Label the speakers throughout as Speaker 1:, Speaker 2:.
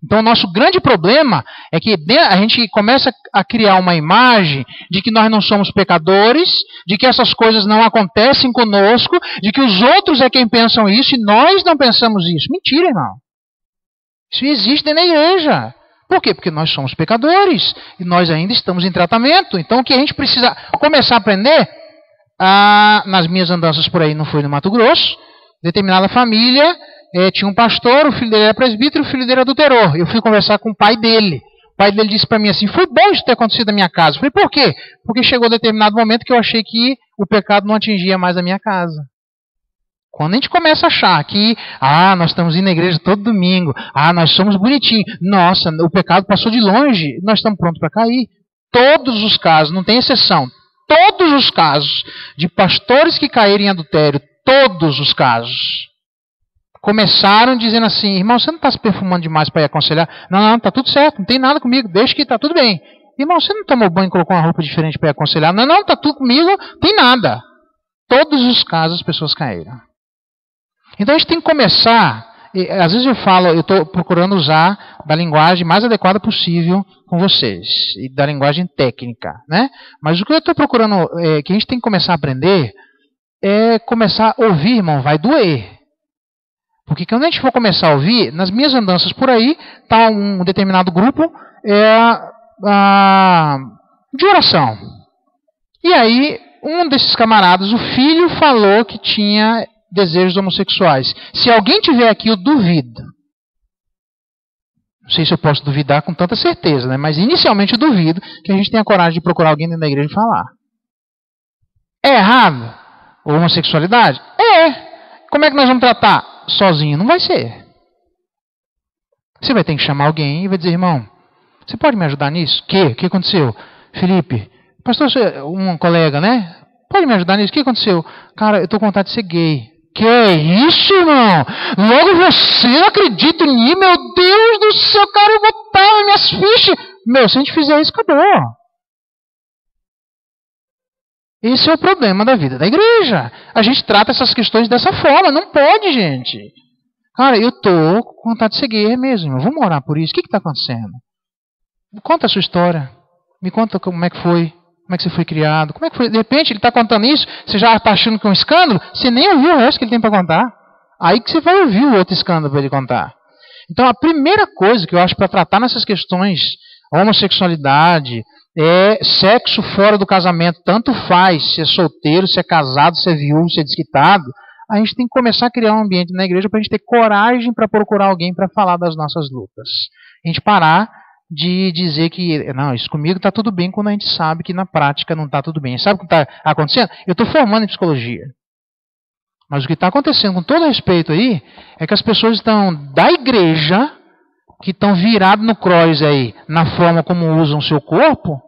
Speaker 1: Então, o nosso grande problema é que a gente começa a criar uma imagem de que nós não somos pecadores, de que essas coisas não acontecem conosco, de que os outros é quem pensam isso e nós não pensamos isso. Mentira, irmão. Isso existe dentro da igreja. Por quê? Porque nós somos pecadores e nós ainda estamos em tratamento. Então, o que a gente precisa começar a aprender, nas minhas andanças por aí, não foi no Mato Grosso, determinada família... tinha um pastor, o filho dele era presbítero, o filho dele adulterou. Eu fui conversar com o pai dele. O pai dele disse para mim assim, foi bom isso ter acontecido na minha casa. Eu falei, por quê? Porque chegou determinado momento que eu achei que o pecado não atingia mais a minha casa. Quando a gente começa a achar que, nós estamos indo na igreja todo domingo, nós somos bonitinhos, nossa, o pecado passou de longe, nós estamos prontos para cair. Todos os casos, não tem exceção, todos os casos de pastores que caíram em adultério, todos os casos, começaram dizendo assim, irmão, você não está se perfumando demais para ir aconselhar? Não, está tudo certo, não tem nada comigo, deixa que está tudo bem. Irmão, você não tomou banho e colocou uma roupa diferente para ir aconselhar? Não, está tudo comigo, não tem nada. Todos os casos as pessoas caíram. Então a gente tem que começar, às vezes eu falo, eu estou procurando usar da linguagem mais adequada possível com vocês, e da linguagem técnica, né? Mas o que eu estou procurando, que a gente tem que começar a aprender, é começar a ouvir, irmão, vai doer. Porque quando a gente for começar a ouvir, nas minhas andanças por aí, está um determinado grupo de oração. E aí, um desses camaradas, o filho, falou que tinha desejos homossexuais. Se alguém tiver aqui, eu duvido. Não sei se eu posso duvidar com tanta certeza, né? Mas inicialmente eu duvido que a gente tenha coragem de procurar alguém dentro da igreja e falar. É errado a homossexualidade? Como é que nós vamos tratar? Sozinho não vai ser. Você vai ter que chamar alguém e vai dizer, irmão, você pode me ajudar nisso? O que aconteceu? Felipe, pastor, um colega, né? Pode me ajudar nisso? O que aconteceu? Cara, eu estou com vontade de ser gay. Que é isso, irmão? Logo você não acredita em mim? Meu Deus do céu, cara, eu vou botar minhas fichas. Se a gente fizer isso, acabou. Esse é o problema da vida da igreja. A gente trata essas questões dessa forma. Não pode, gente. Cara, eu estou com vontade de ser gay mesmo. Irmão. Vamos orar por isso. O que está acontecendo? Conta a sua história. Me conta como é que foi. Como é que você foi criado. Como é que foi? De repente, ele está contando isso. Você já está achando que é um escândalo. Você nem ouviu o resto que ele tem para contar. Aí que você vai ouvir o outro escândalo para ele contar. Então, a primeira coisa que eu acho para tratar nessas questões, homossexualidade, sexo fora do casamento, tanto faz se é solteiro, se é casado, se é viúvo, se é desquitado, a gente tem que começar a criar um ambiente na igreja para a gente ter coragem para procurar alguém para falar das nossas lutas. A gente parar de dizer que, não, isso comigo está tudo bem, quando a gente sabe que na prática não está tudo bem. Sabe o que está acontecendo? Eu estou formando em psicologia. Mas o que está acontecendo, com todo respeito aí, é que as pessoas estão da igreja, que estão viradas no cross aí, na forma como usam o seu corpo,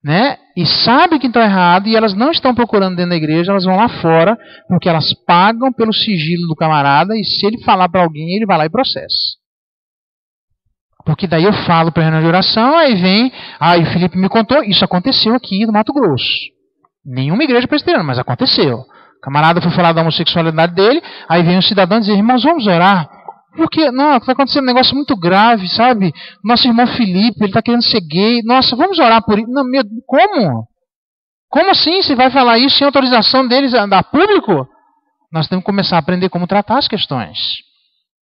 Speaker 1: né? E sabem que estão errados, e elas não estão procurando dentro da igreja, elas vão lá fora, porque elas pagam pelo sigilo do camarada, e se ele falar para alguém, ele vai lá e processa. Porque daí eu falo para a reunião de oração, aí vem, o Felipe me contou, isso aconteceu aqui no Mato Grosso. Nenhuma igreja presbiteriana, mas aconteceu. O camarada foi falar da homossexualidade dele, aí vem um cidadão dizer, irmãos, vamos orar. Porque, não, está acontecendo um negócio muito grave, sabe? Nosso irmão Felipe, ele está querendo ser gay. Nossa, vamos orar por isso. Não, como? Como assim? Você vai falar isso sem autorização deles a dar público? Nós temos que começar a aprender como tratar as questões.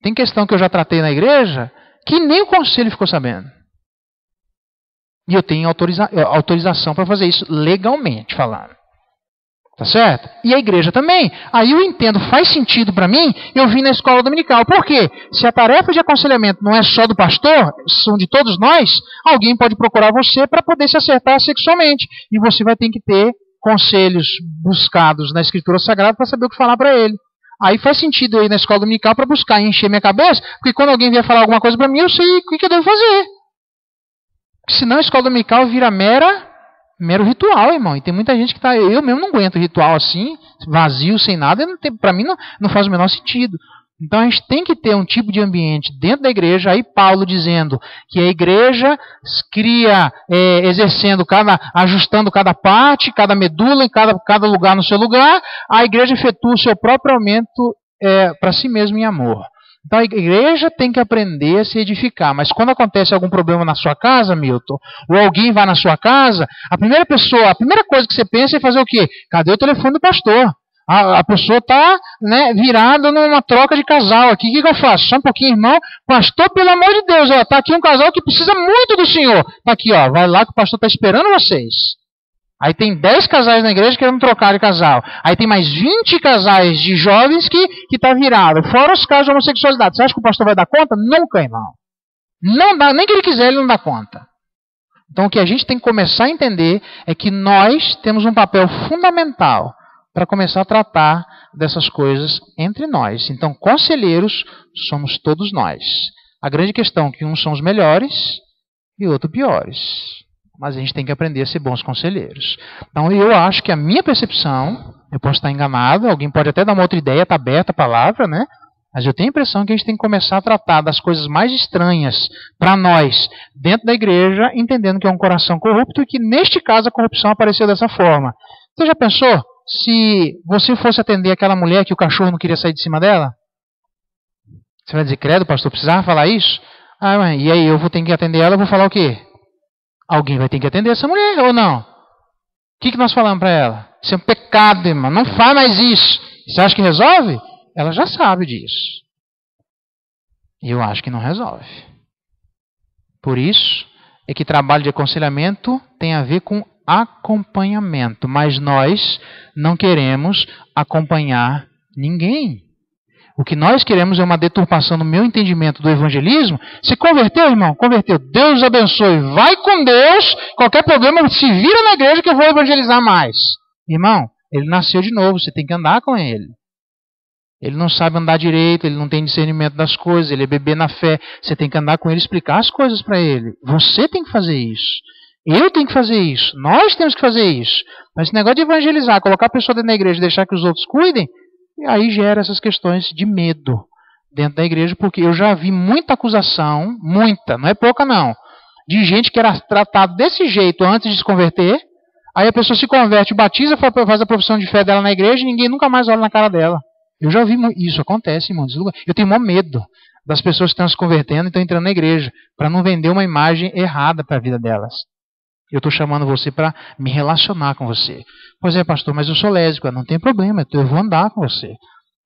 Speaker 1: Tem questão que eu já tratei na igreja, que nem o conselho ficou sabendo. E eu tenho autorização para fazer isso legalmente falando. Tá certo? E a igreja também. Aí eu entendo, faz sentido para mim, eu vim na escola dominical. Por quê? Se a tarefa de aconselhamento não é só do pastor, são de todos nós, alguém pode procurar você para poder se acertar sexualmente. E você vai ter que ter conselhos buscados na Escritura Sagrada para saber o que falar para ele. Aí faz sentido eu ir na escola dominical para buscar e encher minha cabeça, porque quando alguém vier falar alguma coisa para mim, eu sei o que eu devo fazer. Senão a escola dominical vira mero ritual, irmão. E tem muita gente que tá... Eu mesmo não aguento ritual assim, vazio, sem nada. Para mim não faz o menor sentido. Então a gente tem que ter um tipo de ambiente dentro da igreja. Aí Paulo dizendo que a igreja cria, ajustando cada parte, cada medula, em cada lugar no seu lugar. A igreja efetua o seu próprio aumento para si mesmo em amor. Então a igreja tem que aprender a se edificar. Mas quando acontece algum problema na sua casa, Milton, ou alguém vai na sua casa, a primeira coisa que você pensa é fazer o quê? Cadê o telefone do pastor? A pessoa está, né, virada numa troca de casal aqui. O que eu faço? Só um pouquinho, irmão. Pastor, pelo amor de Deus, está aqui um casal que precisa muito do Senhor. Está aqui, ó, vai lá que o pastor está esperando vocês. Aí tem 10 casais na igreja querendo trocar de casal. Aí tem mais 20 casais de jovens que está virado. Fora os casos de homossexualidade. Você acha que o pastor vai dar conta? Nunca, irmão. Não dá, nem que ele quiser, ele não dá conta. Então o que a gente tem que começar a entender é que nós temos um papel fundamental para começar a tratar dessas coisas entre nós. Então, conselheiros somos todos nós. A grande questão é que uns são os melhores e outros piores. Mas a gente tem que aprender a ser bons conselheiros. Então, eu acho que a minha percepção, eu posso estar enganado, alguém pode até dar uma outra ideia, está aberta a palavra, né? Mas eu tenho a impressão que a gente tem que começar a tratar das coisas mais estranhas para nós, dentro da igreja, entendendo que é um coração corrupto e que, neste caso, a corrupção apareceu dessa forma. Você já pensou se você fosse atender aquela mulher que o cachorro não queria sair de cima dela? Você vai dizer, credo, pastor, precisava falar isso? Ah, mãe, e aí eu vou ter que atender ela, eu vou falar o quê? Alguém vai ter que atender essa mulher, ou não? O que nós falamos para ela? Isso é um pecado, irmão, não faz mais isso. Você acha que resolve? Ela já sabe disso. E eu acho que não resolve. Por isso é que trabalho de aconselhamento tem a ver com acompanhamento. Mas nós não queremos acompanhar ninguém. O que nós queremos é uma deturpação no meu entendimento do evangelismo. Se converteu, irmão? Converteu. Deus abençoe. Vai com Deus. Qualquer problema, se vira na igreja que eu vou evangelizar mais. Irmão, ele nasceu de novo. Você tem que andar com ele. Ele não sabe andar direito, ele não tem discernimento das coisas, ele é bebê na fé. Você tem que andar com ele e explicar as coisas para ele. Você tem que fazer isso. Eu tenho que fazer isso. Nós temos que fazer isso. Mas esse negócio de evangelizar, colocar a pessoa dentro da igreja e deixar que os outros cuidem, aí gera essas questões de medo dentro da igreja, porque eu já vi muita acusação, muita, não é pouca não, de gente que era tratado desse jeito antes de se converter, aí a pessoa se converte, batiza, faz a profissão de fé dela na igreja e ninguém nunca mais olha na cara dela. Eu já vi isso, acontece em muitos lugares. Eu tenho maior medo das pessoas que estão se convertendo e estão entrando na igreja, para não vender uma imagem errada para a vida delas. Eu estou chamando você para me relacionar com você. Pois é, pastor, mas eu sou lésbica. Não tem problema, eu vou andar com você.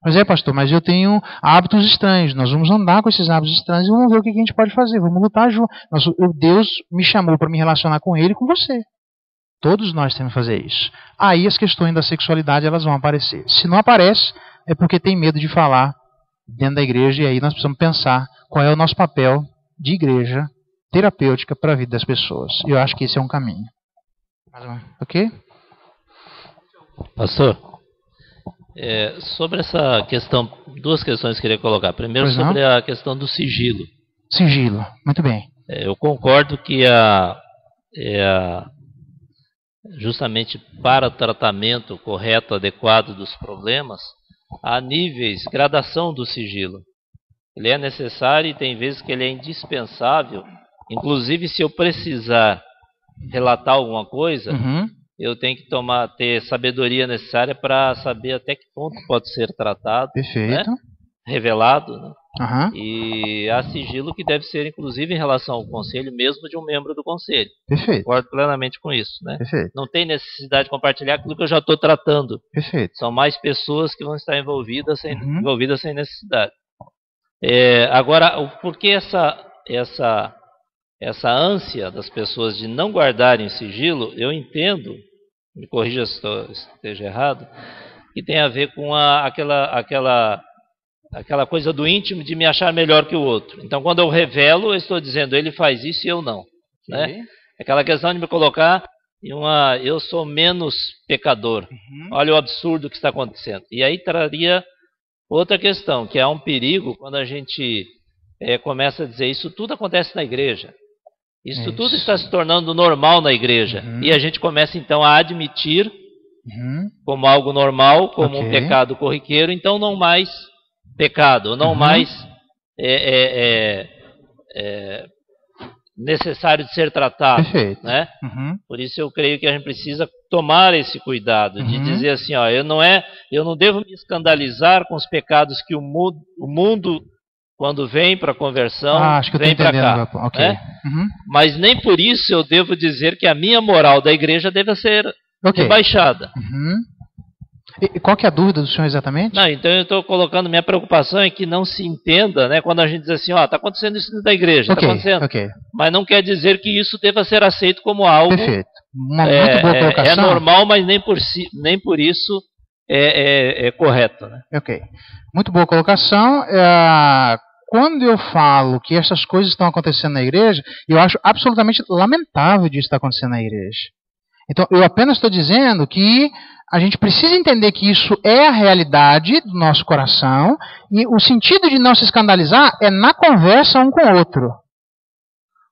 Speaker 1: Pois é, pastor, mas eu tenho hábitos estranhos. Nós vamos andar com esses hábitos estranhos e vamos ver o que a gente pode fazer. Vamos lutar junto. Deus me chamou para me relacionar com ele e com você. Todos nós temos que fazer isso. Aí as questões da sexualidade elas vão aparecer. Se não aparece, é porque tem medo de falar dentro da igreja. E aí nós precisamos pensar qual é o nosso papel de igreja terapêutica para a vida das pessoas. Eu acho que esse é um caminho. Ok?
Speaker 2: Pastor, sobre essa questão, duas questões que eu queria colocar. Primeiro, sobre a questão do sigilo.
Speaker 1: Sigilo, muito bem.
Speaker 2: Eu concordo que justamente para o tratamento correto, adequado dos problemas, há níveis, gradação do sigilo. Ele é necessário e tem vezes que ele é indispensável. Inclusive, se eu precisar relatar alguma coisa, eu tenho que ter sabedoria necessária para saber até que ponto pode ser tratado,
Speaker 1: perfeito,
Speaker 2: né? Revelado. Né? E há sigilo que deve ser, inclusive, em relação ao conselho, mesmo de um membro do conselho.
Speaker 1: Perfeito.
Speaker 2: Concordo plenamente com isso. Né?
Speaker 1: Perfeito.
Speaker 2: Não tem necessidade de compartilhar aquilo que eu já estou tratando.
Speaker 1: Perfeito.
Speaker 2: São mais pessoas que vão estar envolvidas sem necessidade. Agora, por que essa ânsia das pessoas de não guardarem o sigilo, eu entendo, me corrija se esteja errado, que tem a ver com aquela coisa do íntimo de me achar melhor que o outro. Então, quando eu revelo, eu estou dizendo, ele faz isso e eu não. Né? Aquela questão de me colocar em eu sou menos pecador. Olha o absurdo que está acontecendo. E aí traria outra questão, que é um perigo quando a gente começa a dizer, isso tudo acontece na igreja. Isso tudo está se tornando normal na igreja. E a gente começa então a admitir como algo normal, como um pecado corriqueiro, então não mais pecado, não mais necessário de ser tratado.
Speaker 1: Perfeito.
Speaker 2: Né? Por isso eu creio que a gente precisa tomar esse cuidado de dizer assim, ó, eu não devo me escandalizar com os pecados que o mundo quando vem para a conversão,
Speaker 1: acho que eu
Speaker 2: vem para cá.
Speaker 1: Okay.
Speaker 2: Né? Mas nem por isso eu devo dizer que a minha moral da igreja deve ser rebaixada.
Speaker 1: E qual que é a dúvida do senhor exatamente?
Speaker 2: Não, então eu estou colocando, minha preocupação é que não se entenda, né, quando a gente diz assim, está acontecendo isso dentro da igreja, está acontecendo. Mas não quer dizer que isso deva ser aceito como algo.
Speaker 1: Perfeito. Muito boa colocação.
Speaker 2: É normal, mas nem por isso é correto. Né?
Speaker 1: Ok. Muito boa colocação. Quando eu falo que essas coisas estão acontecendo na igreja, eu acho absolutamente lamentável disso estar acontecendo na igreja. Então, eu apenas estou dizendo que a gente precisa entender que isso é a realidade do nosso coração e o sentido de não se escandalizar é na conversa um com o outro.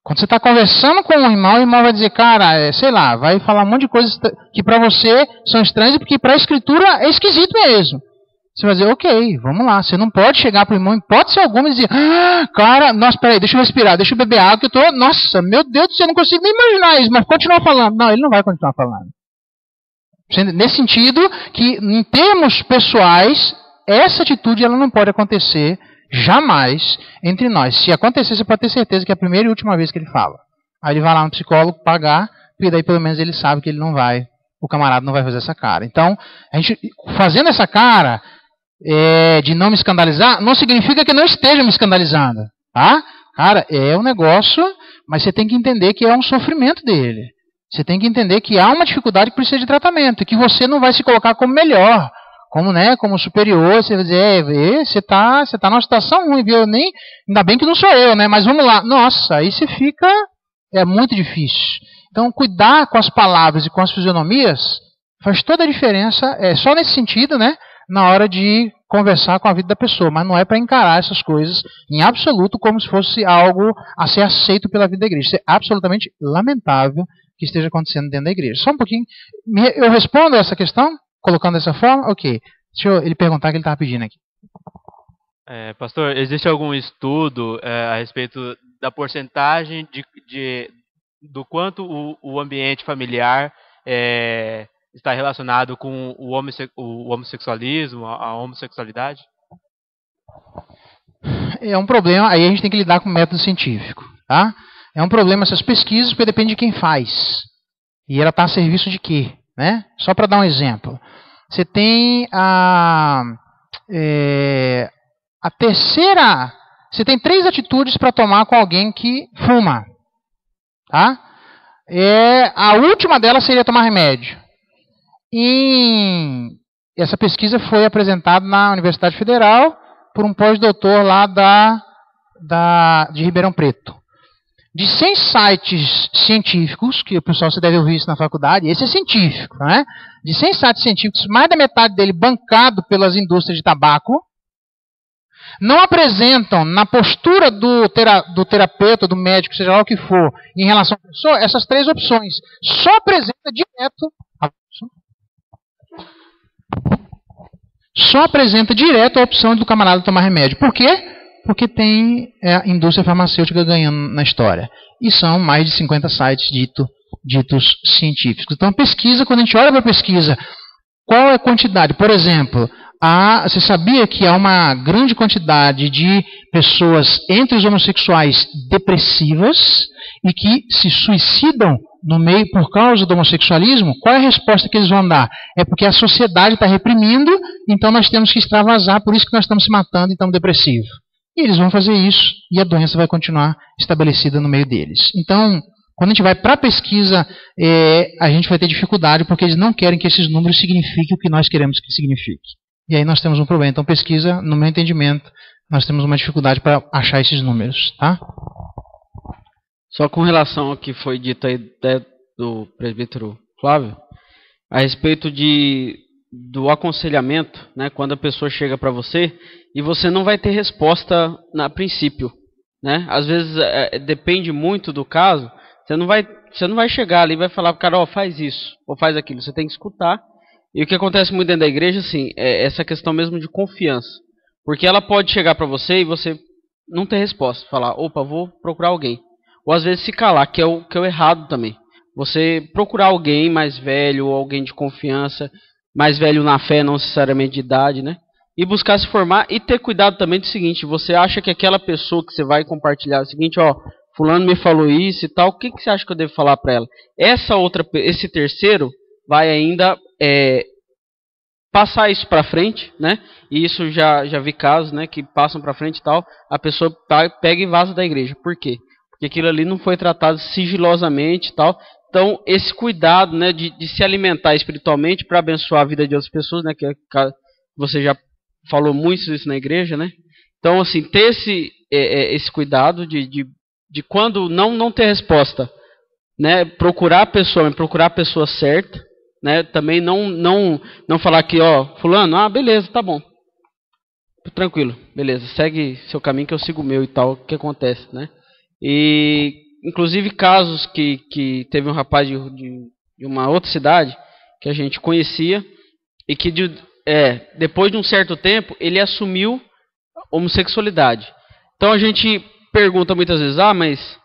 Speaker 1: Quando você está conversando com um irmão, o irmão vai dizer, cara, sei lá, vai falar um monte de coisas que para você são estranhas e porque para a escritura é esquisito mesmo. Você vai dizer, ok, vamos lá. Você não pode chegar para o irmão, em hipótese alguma, e dizer, cara, nossa, peraí, deixa eu respirar, deixa eu beber água, que eu tô, nossa, meu Deus do céu, eu não consigo nem imaginar isso, mas continua falando. Não, ele não vai continuar falando. Nesse sentido, que em termos pessoais, essa atitude ela não pode acontecer jamais entre nós. Se acontecer, você pode ter certeza que é a primeira e última vez que ele fala. Aí ele vai lá no psicólogo pagar, porque daí pelo menos ele sabe que ele não vai, o camarada não vai fazer essa cara. Então, a gente fazendo essa cara de não me escandalizar, não significa que eu não esteja me escandalizando. Tá? Cara, é um negócio, mas você tem que entender que é um sofrimento dele. Você tem que entender que há uma dificuldade que precisa de tratamento, e que você não vai se colocar como melhor, como superior, você vai dizer, você tá numa situação ruim, viu? Ainda bem que não sou eu, né? Mas vamos lá. Nossa, aí você fica, é muito difícil. Então, cuidar com as palavras e com as fisionomias faz toda a diferença, só nesse sentido, né? Na hora de conversar com a vida da pessoa, mas não é para encarar essas coisas em absoluto como se fosse algo a ser aceito pela vida da igreja. Isso é absolutamente lamentável que esteja acontecendo dentro da igreja. Só um pouquinho. Eu respondo essa questão, colocando dessa forma? Ok. Deixa ele perguntar o que ele estava pedindo aqui.
Speaker 3: Pastor, existe algum estudo a respeito da porcentagem do quanto o ambiente familiar está relacionado com o homossexualismo, a homossexualidade?
Speaker 1: É um problema, aí a gente tem que lidar com o método científico, tá? É um problema essas pesquisas, porque depende de quem faz. E ela está a serviço de quê? Né? Só para dar um exemplo. Você tem a terceira... Você tem 3 atitudes para tomar com alguém que fuma. Tá? A última delas seria tomar remédio. Essa pesquisa foi apresentada na Universidade Federal por um pós-doutor lá de Ribeirão Preto. De 100 sites científicos, que o pessoal você deve ouvir isso na faculdade, esse é científico, né? De 100 sites científicos, mais da metade dele bancado pelas indústrias de tabaco, não apresentam na postura do terapeuta, do médico, seja lá o que for, em relação à pessoa, essas 3 opções. Só apresenta direto a opção do camarada tomar remédio. Por quê? Porque tem a indústria farmacêutica ganhando na história. E são mais de 50 sites ditos científicos. Então, a pesquisa, quando a gente olha para a pesquisa, qual é a quantidade? Por exemplo, você sabia que há uma grande quantidade de pessoas entre os homossexuais depressivas e que se suicidam no meio por causa do homossexualismo? Qual é a resposta que eles vão dar? É porque a sociedade está reprimindo, então nós temos que extravasar, por isso que nós estamos se matando e estamos depressivos. E eles vão fazer isso e a doença vai continuar estabelecida no meio deles. Então, quando a gente vai para a pesquisa, a gente vai ter dificuldade porque eles não querem que esses números signifiquem o que nós queremos que signifique. E aí nós temos um problema. Então, pesquisa, no meu entendimento, nós temos uma dificuldade para achar esses números. Tá?
Speaker 4: Só com relação ao que foi dito aí do presbítero Flávio, a respeito do aconselhamento, né, quando a pessoa chega para você e você não vai ter resposta a princípio, né? Às vezes depende muito do caso. Você não vai chegar ali e vai falar para o cara, faz isso ou faz aquilo. Você tem que escutar. E o que acontece muito dentro da igreja, assim, é essa questão mesmo de confiança, porque ela pode chegar para você e você não ter resposta, falar, opa, vou procurar alguém, ou às vezes se calar, que é o errado também. Você procurar alguém mais velho ou alguém de confiança, mais velho na fé, não necessariamente de idade, né? e buscar se formar e ter cuidado também do seguinte, você acha que aquela pessoa que você vai compartilhar é o seguinte, ó, fulano me falou isso e tal, o que você acha que eu devo falar para ela? Esse terceiro vai ainda passar isso para frente, né? E isso já vi casos, né, que passam para frente e tal, a pessoa pega e vaza da igreja. Por quê? Porque aquilo ali não foi tratado sigilosamente e tal. Então, esse cuidado, né, de se alimentar espiritualmente para abençoar a vida de outras pessoas, né, que você já falou muito isso na igreja, né? Então, assim, ter esse cuidado de quando não ter resposta, né, procurar a pessoa certa, né? Também não falar que, ó, fulano, beleza, tá bom, tranquilo, beleza, segue seu caminho que eu sigo o meu e tal, o que acontece, né? E inclusive casos que teve um rapaz de uma outra cidade que a gente conhecia e que depois de um certo tempo ele assumiu homossexualidade. Então a gente pergunta muitas vezes, mas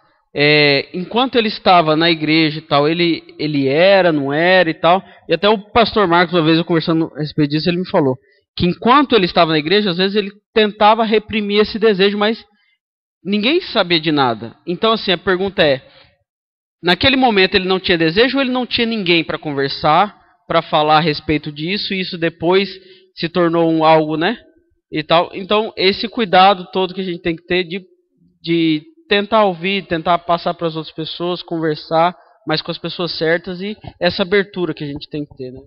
Speaker 4: enquanto ele estava na igreja e tal, ele era, não era e tal. E até o pastor Marcos, uma vez eu conversando a respeito disso, ele me falou que enquanto ele estava na igreja, às vezes ele tentava reprimir esse desejo, mas ninguém sabia de nada. Então assim, a pergunta naquele momento ele não tinha desejo ou ele não tinha ninguém para conversar, para falar a respeito disso, e isso depois se tornou algo, né? E tal. Então esse cuidado todo que a gente tem que ter de tentar ouvir, tentar passar para as outras pessoas, conversar, mas com as pessoas certas, e essa abertura que a gente tem que ter, né?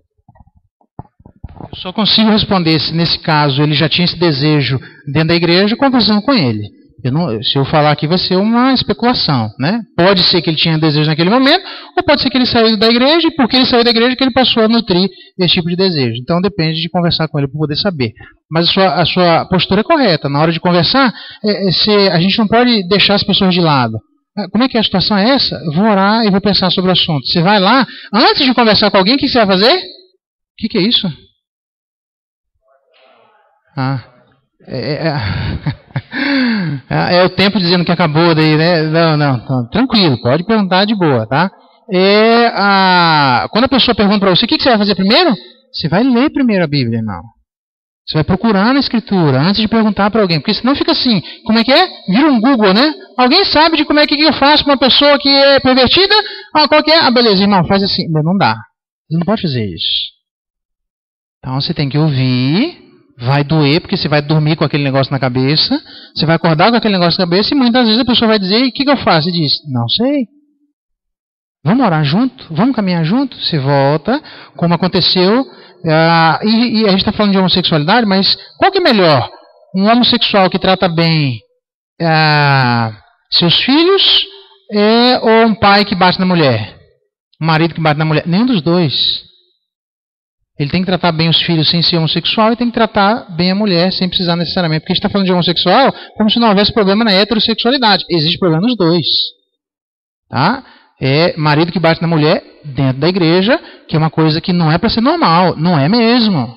Speaker 1: Eu só consigo responder se nesse caso ele já tinha esse desejo dentro da igreja, conversando com ele. Se eu falar aqui vai ser uma especulação, né? Pode ser que ele tinha desejo naquele momento, ou pode ser que ele saiu da igreja, e porque ele saiu da igreja que ele passou a nutrir esse tipo de desejo. Então depende de conversar com ele para poder saber. Mas a sua postura é correta. Na hora de conversar, a gente não pode deixar as pessoas de lado. Como é que a situação é essa? Eu vou orar e vou pensar sobre o assunto. Você vai lá, antes de conversar com alguém, o que você vai fazer? O que é isso? É o tempo dizendo que acabou daí, né? Não, tranquilo, pode perguntar de boa, tá? Quando a pessoa pergunta para você, o que você vai fazer primeiro? Você vai ler primeiro a Bíblia, não. Você vai procurar na Escritura antes de perguntar para alguém, porque senão fica assim, como é que é? Vira um Google, né? Alguém sabe de como é que eu faço para uma pessoa que é pervertida? Qual que é? Beleza, irmão, faz assim. Não dá. Você não pode fazer isso. Então você tem que ouvir. Vai doer, porque você vai dormir com aquele negócio na cabeça, você vai acordar com aquele negócio na cabeça, e muitas vezes a pessoa vai dizer, o que eu faço? E diz, não sei. Vamos orar junto? Vamos caminhar junto? Você volta, como aconteceu, e a gente está falando de homossexualidade, mas qual que é melhor? Um homossexual que trata bem seus filhos, ou um pai que bate na mulher? Um marido que bate na mulher? Nenhum dos dois. Ele tem que tratar bem os filhos sem ser homossexual e tem que tratar bem a mulher sem precisar necessariamente. Porque a gente está falando de homossexual como se não houvesse problema na heterossexualidade. Existe problema nos dois. Tá? Marido que bate na mulher dentro da igreja, que é uma coisa que não é para ser normal. Não é mesmo.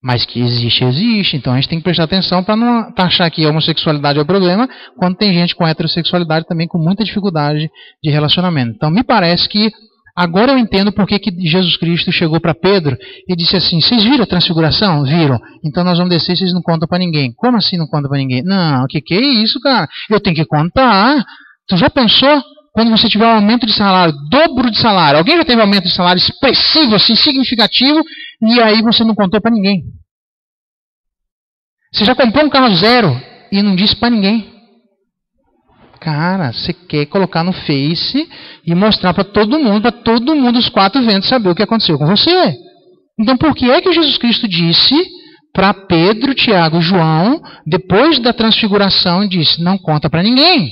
Speaker 1: Mas que existe, existe. Então a gente tem que prestar atenção para não achar que a homossexualidade é o problema, quando tem gente com heterossexualidade também com muita dificuldade de relacionamento. Então me parece que agora eu entendo por que Jesus Cristo chegou para Pedro e disse assim, vocês viram a transfiguração? Viram? Então nós vamos descer e vocês não contam para ninguém. Como assim não contam para ninguém? Não, o que é isso, cara? Eu tenho que contar. Tu já pensou quando você tiver um aumento de salário, dobro de salário? Alguém já teve um aumento de salário expressivo, assim, significativo, e aí você não contou para ninguém? Você já comprou um carro zero e não disse para ninguém? Cara, você quer colocar no Face e mostrar para todo mundo os quatro ventos saber o que aconteceu com você. Então por que é que Jesus Cristo disse para Pedro, Tiago e João, depois da transfiguração, disse, não conta para ninguém?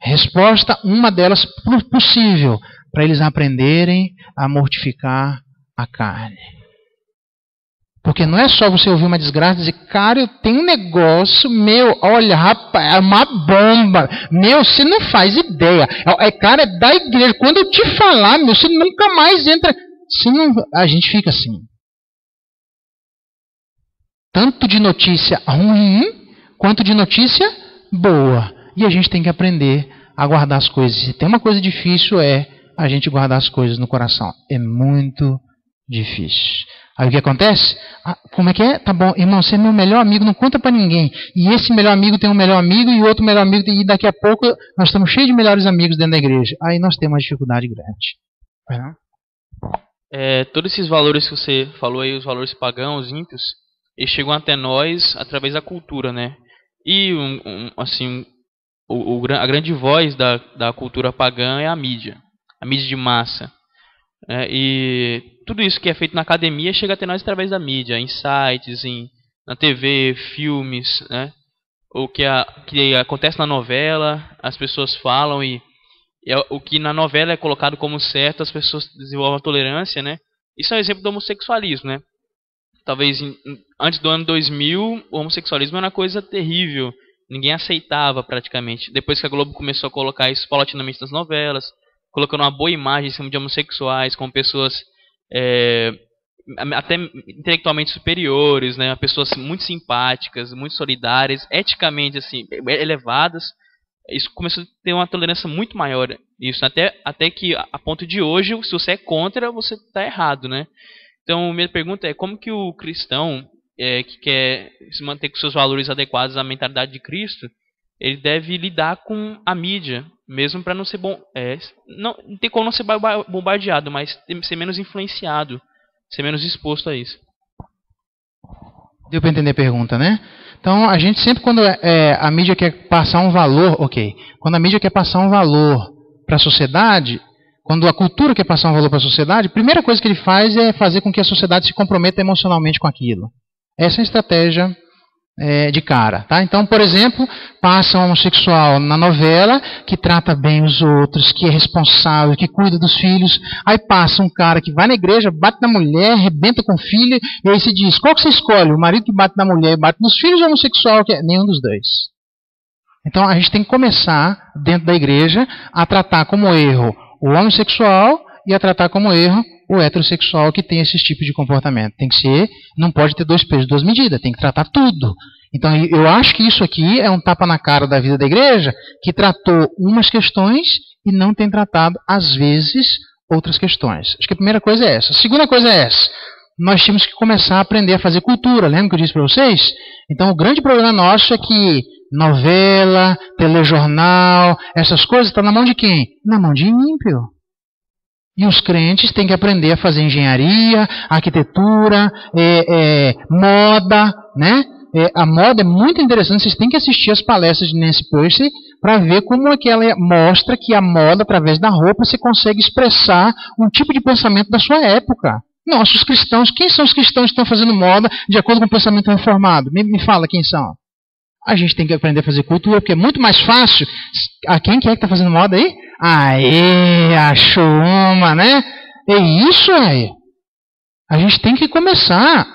Speaker 1: Resposta, uma delas possível, para eles aprenderem a mortificar a carne. Porque não é só você ouvir uma desgraça e dizer, cara, eu tenho um negócio, olha, rapaz, é uma bomba. Você não faz ideia. Cara, é da igreja. Quando eu te falar, você nunca mais entra. A gente fica assim. Tanto de notícia ruim, quanto de notícia boa. E a gente tem que aprender a guardar as coisas. Se tem uma coisa difícil, a gente guardar as coisas no coração. É muito difícil. Aí o que acontece? Como é que é? Tá bom, irmão, você é meu melhor amigo, não conta pra ninguém. E esse melhor amigo tem um melhor amigo e outro melhor amigo, e daqui a pouco nós estamos cheios de melhores amigos dentro da igreja. Aí nós temos uma dificuldade grande.
Speaker 5: Todos esses valores que você falou aí, os valores pagãos, ímpios, eles chegam até nós através da cultura, né? E a grande voz da cultura pagã é a mídia de massa. E tudo isso que é feito na academia chega até nós através da mídia, em sites, na TV, filmes, né? O que acontece na novela, as pessoas falam e o que na novela é colocado como certo, as pessoas desenvolvem a tolerância, né? Isso é um exemplo do homossexualismo, né? Talvez antes do ano 2000, o homossexualismo era uma coisa terrível, ninguém aceitava praticamente. Depois que a Globo começou a colocar isso paulatinamente nas novelas, colocando uma boa imagem em cima de homossexuais, como pessoas até intelectualmente superiores, né? Pessoas muito simpáticas, muito solidárias, eticamente assim, elevadas. Isso começou a ter uma tolerância muito maior. Isso até que a ponto de hoje, se você é contra, você está errado, né? Então, minha pergunta é como que o cristão que quer se manter com seus valores adequados à mentalidade de Cristo, ele deve lidar com a mídia, mesmo para não ser não tem como não ser bombardeado, mas ser menos influenciado, ser menos exposto a isso.
Speaker 1: Deu para entender a pergunta, né? Então, a gente sempre, quando a mídia quer passar um valor, quando a mídia quer passar um valor para a sociedade, quando a cultura quer passar um valor para a sociedade, a primeira coisa que ele faz é fazer com que a sociedade se comprometa emocionalmente com aquilo. Essa é a estratégia de cara, tá? Então, por exemplo, passa um homossexual na novela que trata bem os outros, que é responsável, que cuida dos filhos. Aí passa um cara que vai na igreja, bate na mulher, arrebenta com o filho, e aí se diz, qual que você escolhe? O marido que bate na mulher e bate nos filhos ou o homossexual? Nenhum dos dois. Então, a gente tem que começar, dentro da igreja, a tratar como erro o homossexual e a tratar como erro o heterossexual que tem esses tipos de comportamento. Tem que ser, não pode ter dois pesos, duas medidas, tem que tratar tudo. Então eu acho que isso aqui é um tapa na cara da vida da igreja, que tratou umas questões e não tem tratado, às vezes, outras questões. Acho que a primeira coisa é essa. A segunda coisa é essa. Nós tínhamos que começar a aprender a fazer cultura. Lembra que eu disse para vocês? Então o grande problema nosso é que novela, telejornal, essas coisas estão na mão de quem? Na mão de ímpio. E os crentes têm que aprender a fazer engenharia, arquitetura, moda, né? A moda é muito interessante, vocês têm que assistir as palestras de Nancy Pearcey para ver como é que ela mostra que a moda, através da roupa, você consegue expressar um tipo de pensamento da sua época. Nossa, os cristãos, quem são os cristãos que estão fazendo moda de acordo com o pensamento reformado? Me fala quem são. A gente tem que aprender a fazer cultura, porque é muito mais fácil. Quem que é que está fazendo moda aí? Aê, achou uma, né? É isso aí. A gente tem que começar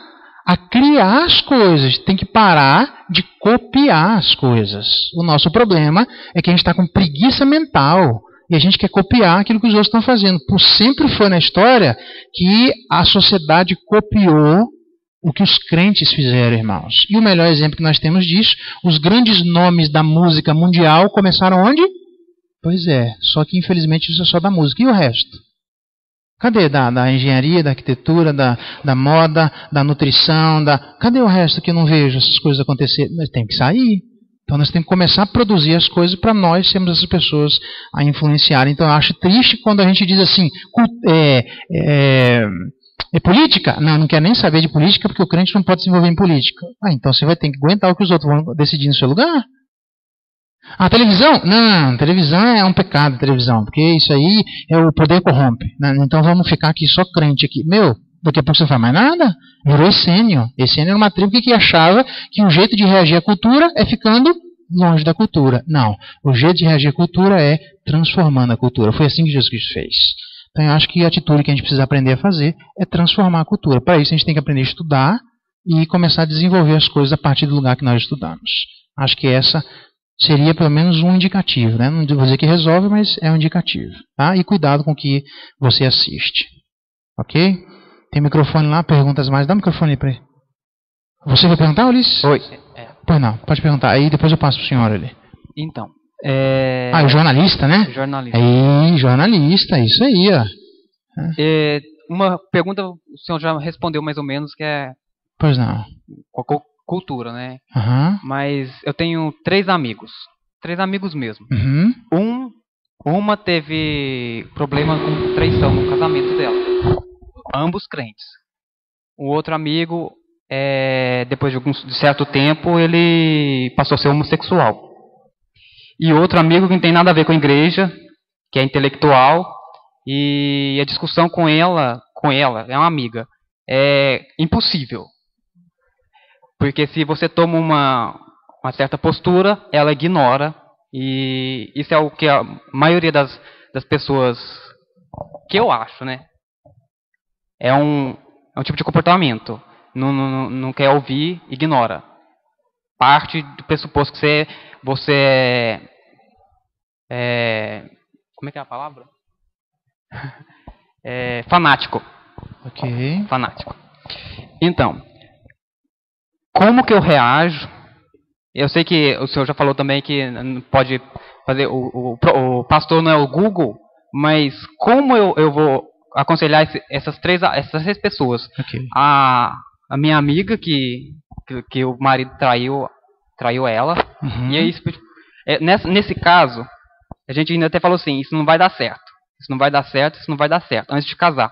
Speaker 1: a criar as coisas, tem que parar de copiar as coisas. O nosso problema é que a gente está com preguiça mental e a gente quer copiar aquilo que os outros estão fazendo. Sempre foi na história que a sociedade copiou o que os crentes fizeram, irmãos. E o melhor exemplo que nós temos disso, os grandes nomes da música mundial começaram onde? Pois é, só que infelizmente isso é só da música. E o resto? Cadê? Da engenharia, da arquitetura, da moda, da nutrição, cadê o resto que eu não vejo essas coisas acontecer? Nós temos que sair. Então nós temos que começar a produzir as coisas para nós sermos essas pessoas a influenciar. Então eu acho triste quando a gente diz assim, política? Não quer nem saber de política porque o crente não pode se envolver em política. Então você vai ter que aguentar o que os outros vão decidir no seu lugar. A televisão? Não, televisão é um pecado, televisão, porque isso aí o poder corrompe. Né? Então vamos ficar aqui só crente aqui. Daqui a pouco você não faz mais nada. Virou Essênio. Essênio era uma tribo que achava que o jeito de reagir à cultura é ficando longe da cultura. Não, o jeito de reagir à cultura é transformando a cultura. Foi assim que Jesus Cristo fez. Então eu acho que a atitude que a gente precisa aprender a fazer é transformar a cultura. Para isso a gente tem que aprender a estudar e começar a desenvolver as coisas a partir do lugar que nós estudamos. Acho que essa seria pelo menos um indicativo, né? Não vou dizer que resolve, mas é um indicativo. Tá? E cuidado com o que você assiste. Ok? Tem microfone lá, perguntas mais. Dá o microfone aí para ele. Você vai perguntar, Ulisses?
Speaker 6: Oi.
Speaker 1: Pois não, pode perguntar. Aí depois eu passo para o senhor ali.
Speaker 6: Então.
Speaker 1: o jornalista, né?
Speaker 6: Jornalista.
Speaker 1: Aí, jornalista, isso aí, ó.
Speaker 6: uma pergunta o senhor já respondeu mais ou menos, que é
Speaker 1: Pois não.
Speaker 6: cultura, né?
Speaker 1: Aham.
Speaker 6: Mas eu tenho 3 amigos. 3 amigos mesmo.
Speaker 1: Uhum.
Speaker 6: Uma teve problema com traição no casamento dela. Ambos crentes. O outro amigo, depois de certo tempo, ele passou a ser homossexual. E outro amigo que não tem nada a ver com a igreja, que é intelectual, e a discussão com ela é uma amiga, é impossível. Porque se você toma uma certa postura, ela ignora, e isso é o que a maioria das pessoas, que eu acho, né? É um tipo de comportamento. Não quer ouvir, ignora. Parte do pressuposto que você como é que é a palavra? Fanático.
Speaker 1: Ok.
Speaker 6: Fanático. Então, como que eu reajo? Eu sei que o senhor já falou também que não pode fazer o pastor não é o Google, mas como eu vou aconselhar essas três pessoas?
Speaker 1: Ok.
Speaker 6: A minha amiga que o marido traiu ela.
Speaker 1: Uhum.
Speaker 6: E aí, nesse caso, a gente ainda até falou assim, isso não vai dar certo. Isso não vai dar certo, isso não vai dar certo, antes de casar.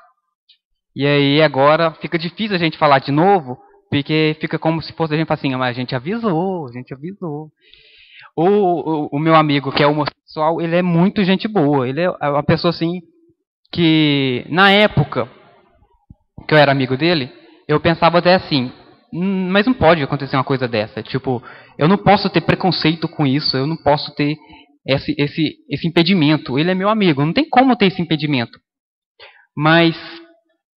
Speaker 6: E aí agora fica difícil a gente falar de novo, porque fica como se fosse a gente falar assim, mas a gente avisou. O meu amigo, que é homossexual, ele é muito gente boa. Ele é uma pessoa assim, que na época que eu era amigo dele, eu pensava até assim, mas não pode acontecer uma coisa dessa. Tipo, eu não posso ter preconceito com isso, eu não posso ter esse impedimento. Ele é meu amigo, não tem como ter esse impedimento. Mas,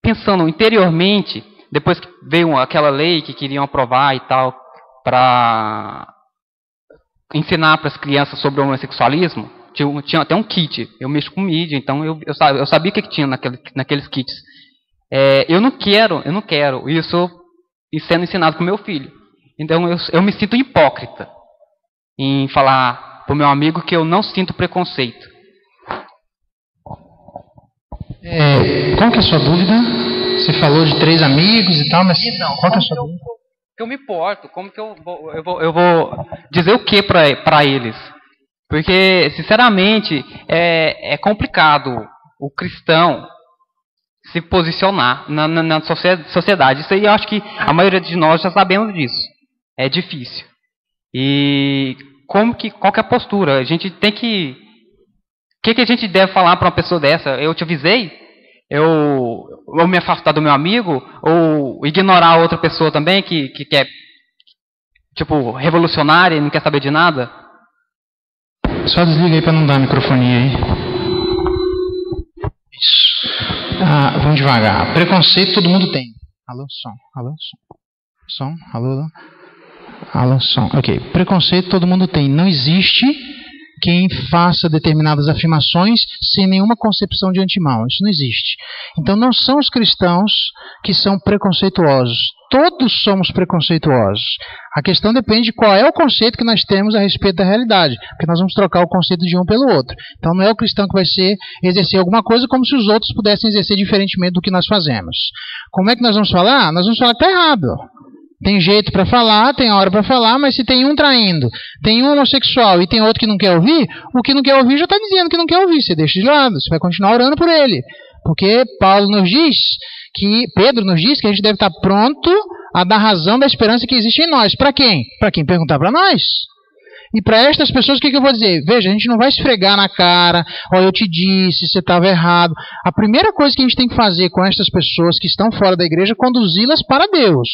Speaker 6: pensando interiormente, depois que veio aquela lei que queriam aprovar e tal, para ensinar para as crianças sobre o homossexualismo, tinha até um kit. Eu mexo com mídia, então eu sabia o que tinha naqueles kits. Eu não quero isso sendo ensinado para o meu filho. Então eu me sinto hipócrita em falar para o meu amigo que eu não sinto preconceito.
Speaker 1: Qual que é a sua dúvida? Você falou de 3 amigos e tal, mas qual que é a sua dúvida?
Speaker 6: Eu me importo, como que eu vou dizer o que para eles? Porque, sinceramente, é complicado o cristão se posicionar na sociedade. Isso aí eu acho que a maioria de nós já sabemos disso. É difícil. E qual que é a postura? A gente tem que... O que a gente deve falar para uma pessoa dessa? Eu te avisei? Eu me afastar do meu amigo? Ou ignorar a outra pessoa também que quer, tipo, revolucionária e não quer saber de nada?
Speaker 1: Só desliga aí para não dar microfonia aí. Isso. Vamos devagar. Preconceito todo mundo tem. Alô, som. Alô, som. Som. Alô. Alô, som. Ok. Preconceito todo mundo tem. Não existe quem faça determinadas afirmações sem nenhuma concepção de antemão. Isso não existe. Então não são os cristãos que são preconceituosos. Todos somos preconceituosos. A questão depende de qual é o conceito que nós temos a respeito da realidade. Porque nós vamos trocar o conceito de um pelo outro. Então não é o cristão que vai exercer alguma coisa como se os outros pudessem exercer diferentemente do que nós fazemos. Como é que nós vamos falar? Nós vamos falar que está errado. Tem jeito para falar, tem hora para falar, mas se tem um traindo, tem um homossexual e tem outro que não quer ouvir, o que não quer ouvir já está dizendo que não quer ouvir. Você deixa de lado, você vai continuar orando por ele. Porque Pedro nos diz que a gente deve estar pronto a dar razão da esperança que existe em nós. Para quem? Para quem perguntar para nós. E para estas pessoas, o que eu vou dizer? Veja, a gente não vai esfregar na cara, eu te disse, você estava errado. A primeira coisa que a gente tem que fazer com estas pessoas que estão fora da igreja é conduzi-las para Deus.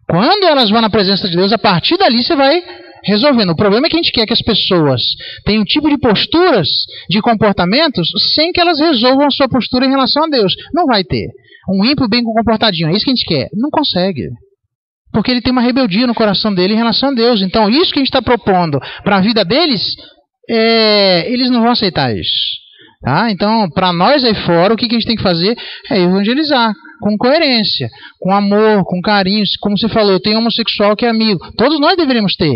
Speaker 1: Quando elas vão na presença de Deus, a partir dali você vai resolvendo. O problema é que a gente quer que as pessoas tenham um tipo de posturas, de comportamentos, sem que elas resolvam a sua postura em relação a Deus. Não vai ter. Um ímpio bem comportadinho, é isso que a gente quer. Não consegue. Porque ele tem uma rebeldia no coração dele em relação a Deus. Então, isso que a gente está propondo para a vida deles, eles não vão aceitar isso. Tá? Então, para nós aí fora, o que a gente tem que fazer é evangelizar. Com coerência, com amor, com carinho. Como você falou, eu tenho homossexual que é amigo. Todos nós deveríamos ter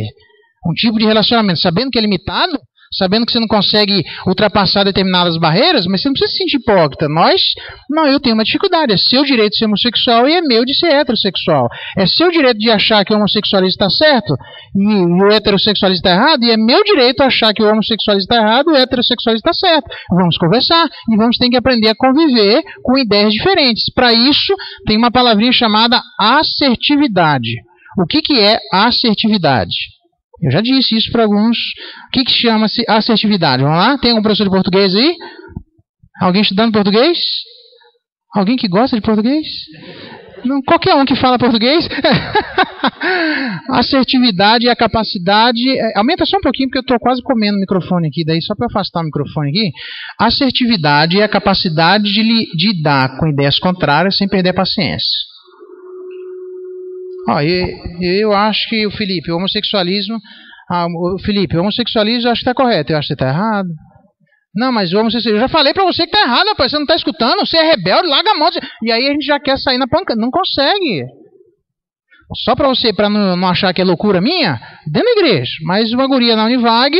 Speaker 1: um tipo de relacionamento, sabendo que é limitado, sabendo que você não consegue ultrapassar determinadas barreiras, mas você não precisa se sentir hipócrita. Não, eu tenho uma dificuldade. É seu direito de ser homossexual e é meu de ser heterossexual. É seu direito de achar que o homossexualista está certo e o heterossexualista está errado, e é meu direito achar que o homossexualista está errado e o heterossexualista está certo. Vamos conversar e vamos ter que aprender a conviver com ideias diferentes. Para isso, tem uma palavrinha chamada assertividade. O que é assertividade? Eu já disse isso para alguns. O que chama-se assertividade? Vamos lá? Tem algum professor de português aí? Alguém estudando português? Alguém que gosta de português? Não, qualquer um que fala português. Assertividade é a capacidade... Aumenta só um pouquinho porque eu estou quase comendo o microfone aqui. Daí só para afastar o microfone aqui. Assertividade é a capacidade de lidar com ideias contrárias sem perder a paciência. Eu acho que o Felipe, o homossexualismo eu acho que está correto. Eu acho que você está errado. Não, mas o homossexualismo, eu já falei para você que está errado, rapaz, você não está escutando, você é rebelde, larga a mão. E aí a gente já quer sair na pancada, não consegue. Só para você, para não achar que é loucura minha, dentro da igreja. Mas uma guria na Univag,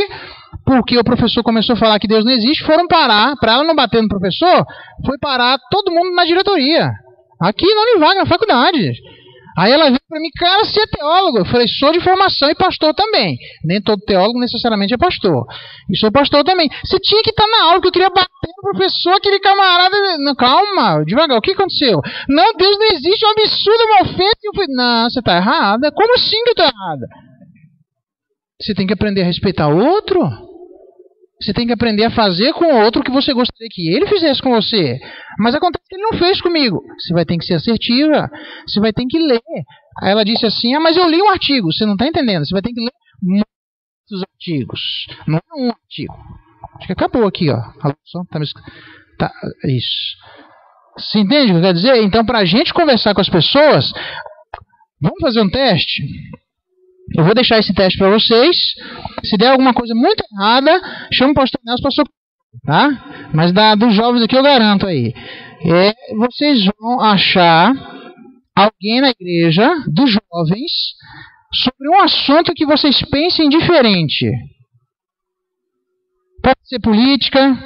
Speaker 1: porque o professor começou a falar que Deus não existe, foram parar, para ela não bater no professor, foi parar todo mundo na diretoria. Aqui na Univag, na faculdade. Aí ela veio para mim, cara, você é teólogo? Eu falei, sou de formação e pastor também. Nem todo teólogo necessariamente é pastor. E sou pastor também. Você tinha que estar na aula, que eu queria bater no professor, aquele camarada... Não, calma, devagar, o que aconteceu? Não, Deus não existe, é um absurdo, uma ofensa. Eu falei, não, você está errada. Como assim que eu estou errada? Você tem que aprender a respeitar o outro. Você tem que aprender a fazer com o outro o que você gostaria que ele fizesse com você. Mas acontece que ele não fez comigo. Você vai ter que ser assertiva. Você vai ter que ler. Aí ela disse assim, mas eu li um artigo. Você não está entendendo. Você vai ter que ler muitos artigos. Não é um artigo. Acho que acabou aqui, ó. Tá, isso. Você entende o que eu quero dizer? Então, para a gente conversar com as pessoas, vamos fazer um teste? Eu vou deixar esse teste para vocês. Se der alguma coisa muito errada, chama o pastor Nelson para socorrer, tá? Mas dos jovens aqui eu garanto aí. Vocês vão achar alguém na igreja, dos jovens, sobre um assunto que vocês pensem diferente. Pode ser política,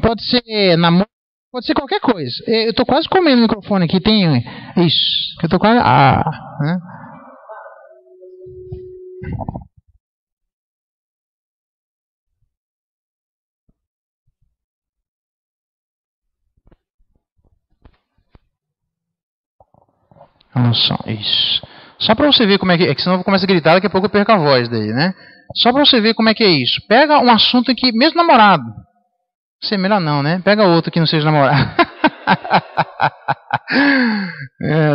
Speaker 1: pode ser namoro, pode ser qualquer coisa. Eu estou quase comendo o microfone aqui, tem isso. Eu estou quase... né? Olha só, isso. Só para você ver como é que senão eu começo a gritar, daqui a pouco eu perco a voz daí, né? Só para você ver como é que é isso. Pega um assunto que, mesmo namorado, você melhor não, né? Pega outro que não seja namorado.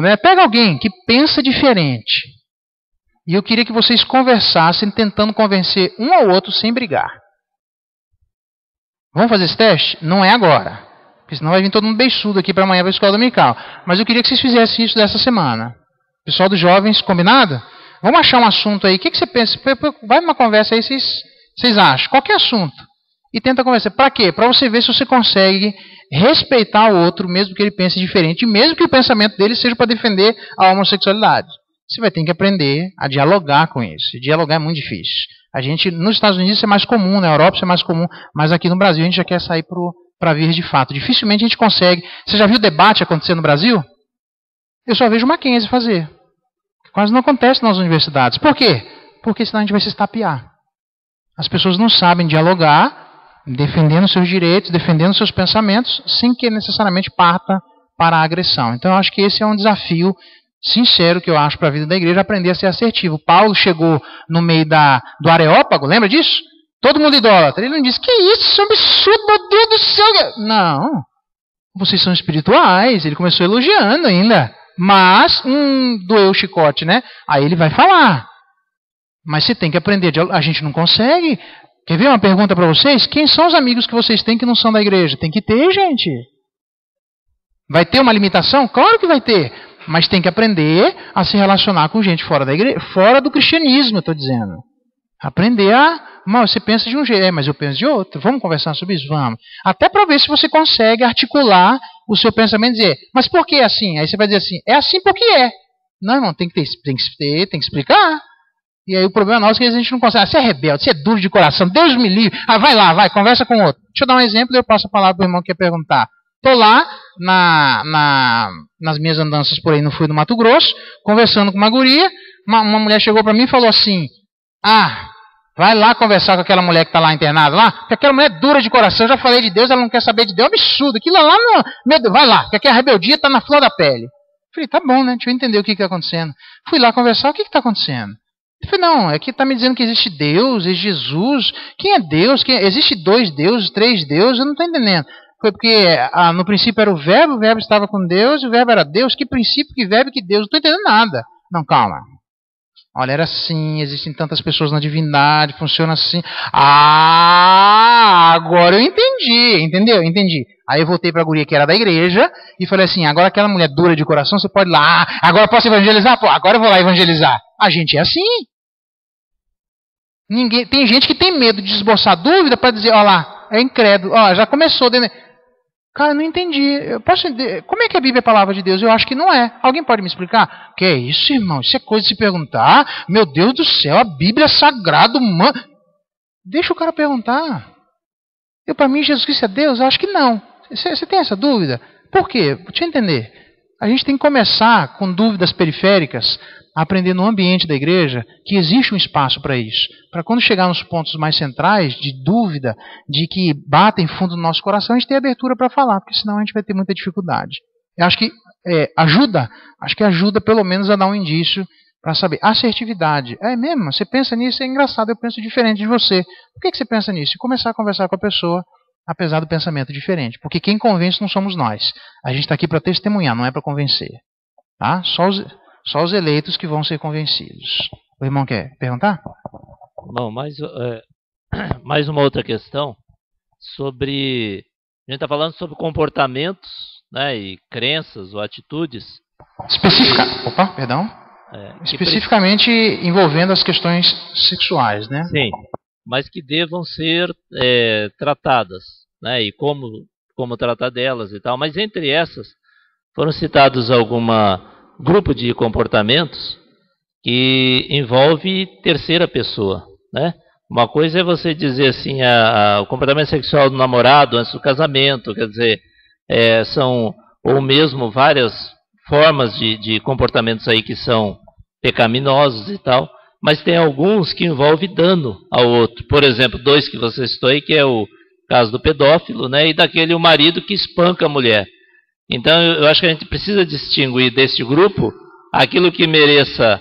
Speaker 1: Né? Pega alguém que pensa diferente. E eu queria que vocês conversassem tentando convencer um ao outro sem brigar. Vamos fazer esse teste? Não é agora. Porque senão vai vir todo mundo beiçudo aqui para amanhã para a escola dominical. Mas eu queria que vocês fizessem isso dessa semana. Pessoal dos jovens, combinado? Vamos achar um assunto aí. O que você pensa? Vai numa conversa aí, vocês acham. Qualquer assunto. E tenta conversar. Para quê? Para você ver se você consegue respeitar o outro, mesmo que ele pense diferente. Mesmo que o pensamento dele seja para defender a homossexualidade. Você vai ter que aprender a dialogar com isso. E dialogar é muito difícil. A gente, nos Estados Unidos isso é mais comum, na Europa isso é mais comum, mas aqui no Brasil a gente já quer sair para vir de fato. Dificilmente a gente consegue. Você já viu debate acontecer no Brasil? Eu só vejo o Mackenzie fazer. Quase não acontece nas universidades. Por quê? Porque senão a gente vai se estapear. As pessoas não sabem dialogar, defendendo seus direitos, defendendo seus pensamentos, sem que necessariamente parta para a agressão. Então eu acho que esse é um desafio sincero que eu acho para a vida da igreja, aprender a ser assertivo. Paulo chegou no meio do Areópago, lembra disso? Todo mundo idólatra. Ele não disse, que isso é um absurdo, meu Deus do céu. Não, vocês são espirituais. Ele começou elogiando ainda. Mas, doeu o chicote, né? Aí ele vai falar. Mas você tem que aprender, a gente não consegue. Quer ver uma pergunta para vocês? Quem são os amigos que vocês têm que não são da igreja? Tem que ter, gente. Vai ter uma limitação? Claro que vai ter. Mas tem que aprender a se relacionar com gente fora da igreja, fora do cristianismo, eu estou dizendo. Aprender você pensa de um jeito, mas eu penso de outro. Vamos conversar sobre isso? Vamos. Até para ver se você consegue articular o seu pensamento e dizer, mas por que é assim? Aí você vai dizer assim, é assim porque é. Não, irmão, tem que explicar. E aí o problema nosso é que a gente não consegue. Você é rebelde, você é duro de coração, Deus me livre. Vai lá, vai, conversa com outro. Deixa eu dar um exemplo e eu passo a palavra para o irmão que quer perguntar. Estou lá nas minhas andanças por aí no Fui do Mato Grosso, conversando com uma guria. Uma mulher chegou para mim e falou assim: vai lá conversar com aquela mulher que está lá internada lá, porque aquela mulher é dura de coração, eu já falei de Deus, ela não quer saber de Deus, é um absurdo. Aquilo lá, não, meu Deus, vai lá, porque aqui a rebeldia está na flor da pele. Falei, tá bom, né? Deixa eu entender o que está acontecendo. Fui lá conversar, o que está acontecendo? Eu falei, não, é que está me dizendo que existe Deus, existe Jesus. Quem é Deus? Existe 2 deuses, 3 deuses? Eu não estou entendendo. Foi porque no princípio era o verbo estava com Deus, o verbo era Deus. Que princípio, que verbo, que Deus? Não estou entendendo nada. Não, calma. Olha, era assim, existem tantas pessoas na divindade, funciona assim. Agora eu entendi, entendeu? Entendi. Aí eu voltei para a guria que era da igreja e falei assim, agora aquela mulher dura de coração, você pode ir lá. Agora eu posso evangelizar? Pô, agora eu vou lá evangelizar. A gente é assim. Tem gente que tem medo de esboçar dúvida para dizer, ó lá, é incrédulo. Ó, já começou. Cara, eu não entendi. Eu posso entender. Como é que a Bíblia é a palavra de Deus? Eu acho que não é. Alguém pode me explicar? Que é isso, irmão? Isso é coisa de se perguntar? Meu Deus do céu, a Bíblia é sagrada, mano. Deixa o cara perguntar. Para mim, Jesus Cristo é Deus? Eu acho que não. Você tem essa dúvida? Por quê? Deixa eu entender. A gente tem que começar com dúvidas periféricas, a aprender no ambiente da igreja que existe um espaço para isso. Para quando chegar nos pontos mais centrais de dúvida, de que batem fundo no nosso coração, a gente tem abertura para falar, porque senão a gente vai ter muita dificuldade. Eu acho que ajuda pelo menos a dar um indício para saber. Assertividade. É mesmo? Você pensa nisso? É engraçado, eu penso diferente de você. Por que você pensa nisso? E começar a conversar com a pessoa, apesar do pensamento diferente. Porque quem convence não somos nós. A gente está aqui para testemunhar, não é para convencer. Tá? Só os eleitos que vão ser convencidos. O irmão quer perguntar?
Speaker 2: Bom, mais uma outra questão sobre... A gente está falando sobre comportamentos, né, e crenças ou atitudes.
Speaker 1: Especificamente envolvendo as questões sexuais, né?
Speaker 2: Sim, mas que devam ser tratadas, né, e como tratar delas e tal. Mas entre essas foram citados grupo de comportamentos que envolve terceira pessoa, né? Uma coisa é você dizer assim, o comportamento sexual do namorado antes do casamento, quer dizer, ou mesmo várias formas de comportamentos aí que são pecaminosos e tal, mas tem alguns que envolvem dano ao outro. Por exemplo, 2 que você citou aí, que é o caso do pedófilo, né, e daquele o marido que espanca a mulher. Então, eu acho que a gente precisa distinguir desse grupo aquilo que mereça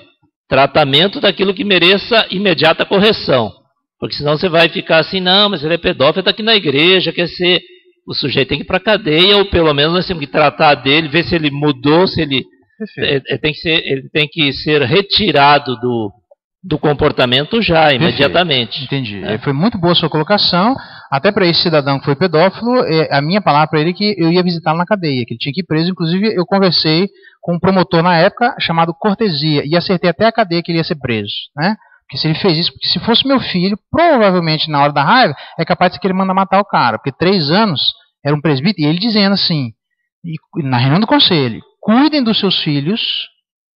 Speaker 2: tratamento daquilo que mereça imediata correção. Porque senão você vai ficar assim, não, mas ele é pedófilo, está aqui na igreja, quer ser... O sujeito tem que ir para a cadeia, ou pelo menos nós temos que tratar dele, ver se ele mudou, se ele... Ele tem que ser retirado do comportamento já, imediatamente.
Speaker 1: Entendi. Foi muito boa a sua colocação. Até para esse cidadão que foi pedófilo, a minha palavra para ele é que eu ia visitá-lo na cadeia, que ele tinha que ir preso. Inclusive, eu conversei com um promotor na época chamado Cortesia, e acertei até a cadeia que ele ia ser preso, né? Porque se ele fez isso, porque se fosse meu filho, provavelmente na hora da raiva, é capaz de que ele manda matar o cara. Porque 3 anos era um presbítero, e ele dizendo assim, na reunião do conselho, cuidem dos seus filhos,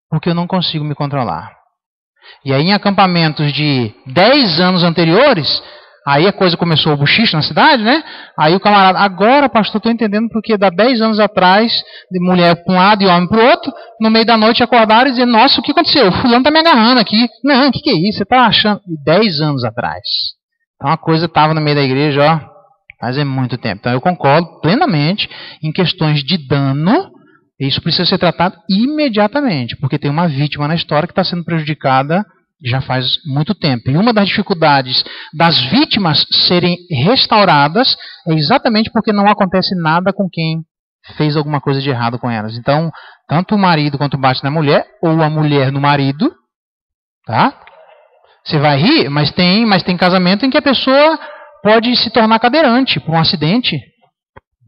Speaker 1: porque eu não consigo me controlar. E aí em acampamentos de 10 anos anteriores, aí a coisa começou o buchicho na cidade, né? Aí o camarada, agora pastor, estou entendendo porque dá 10 anos atrás, de mulher para um lado e homem para o outro, no meio da noite acordaram e dizer, nossa, o que aconteceu? O fulano está me agarrando aqui. Não, o que é isso? Você está achando? 10 anos atrás. Então a coisa estava no meio da igreja, ó, faz muito tempo. Então eu concordo plenamente em questões de dano. Isso precisa ser tratado imediatamente, porque tem uma vítima na história que está sendo prejudicada já faz muito tempo. E uma das dificuldades das vítimas serem restauradas é exatamente porque não acontece nada com quem fez alguma coisa de errado com elas. Então, tanto o marido quanto bate na mulher, ou a mulher no marido, tá? Você vai rir, mas tem casamento em que a pessoa pode se tornar cadeirante por um acidente.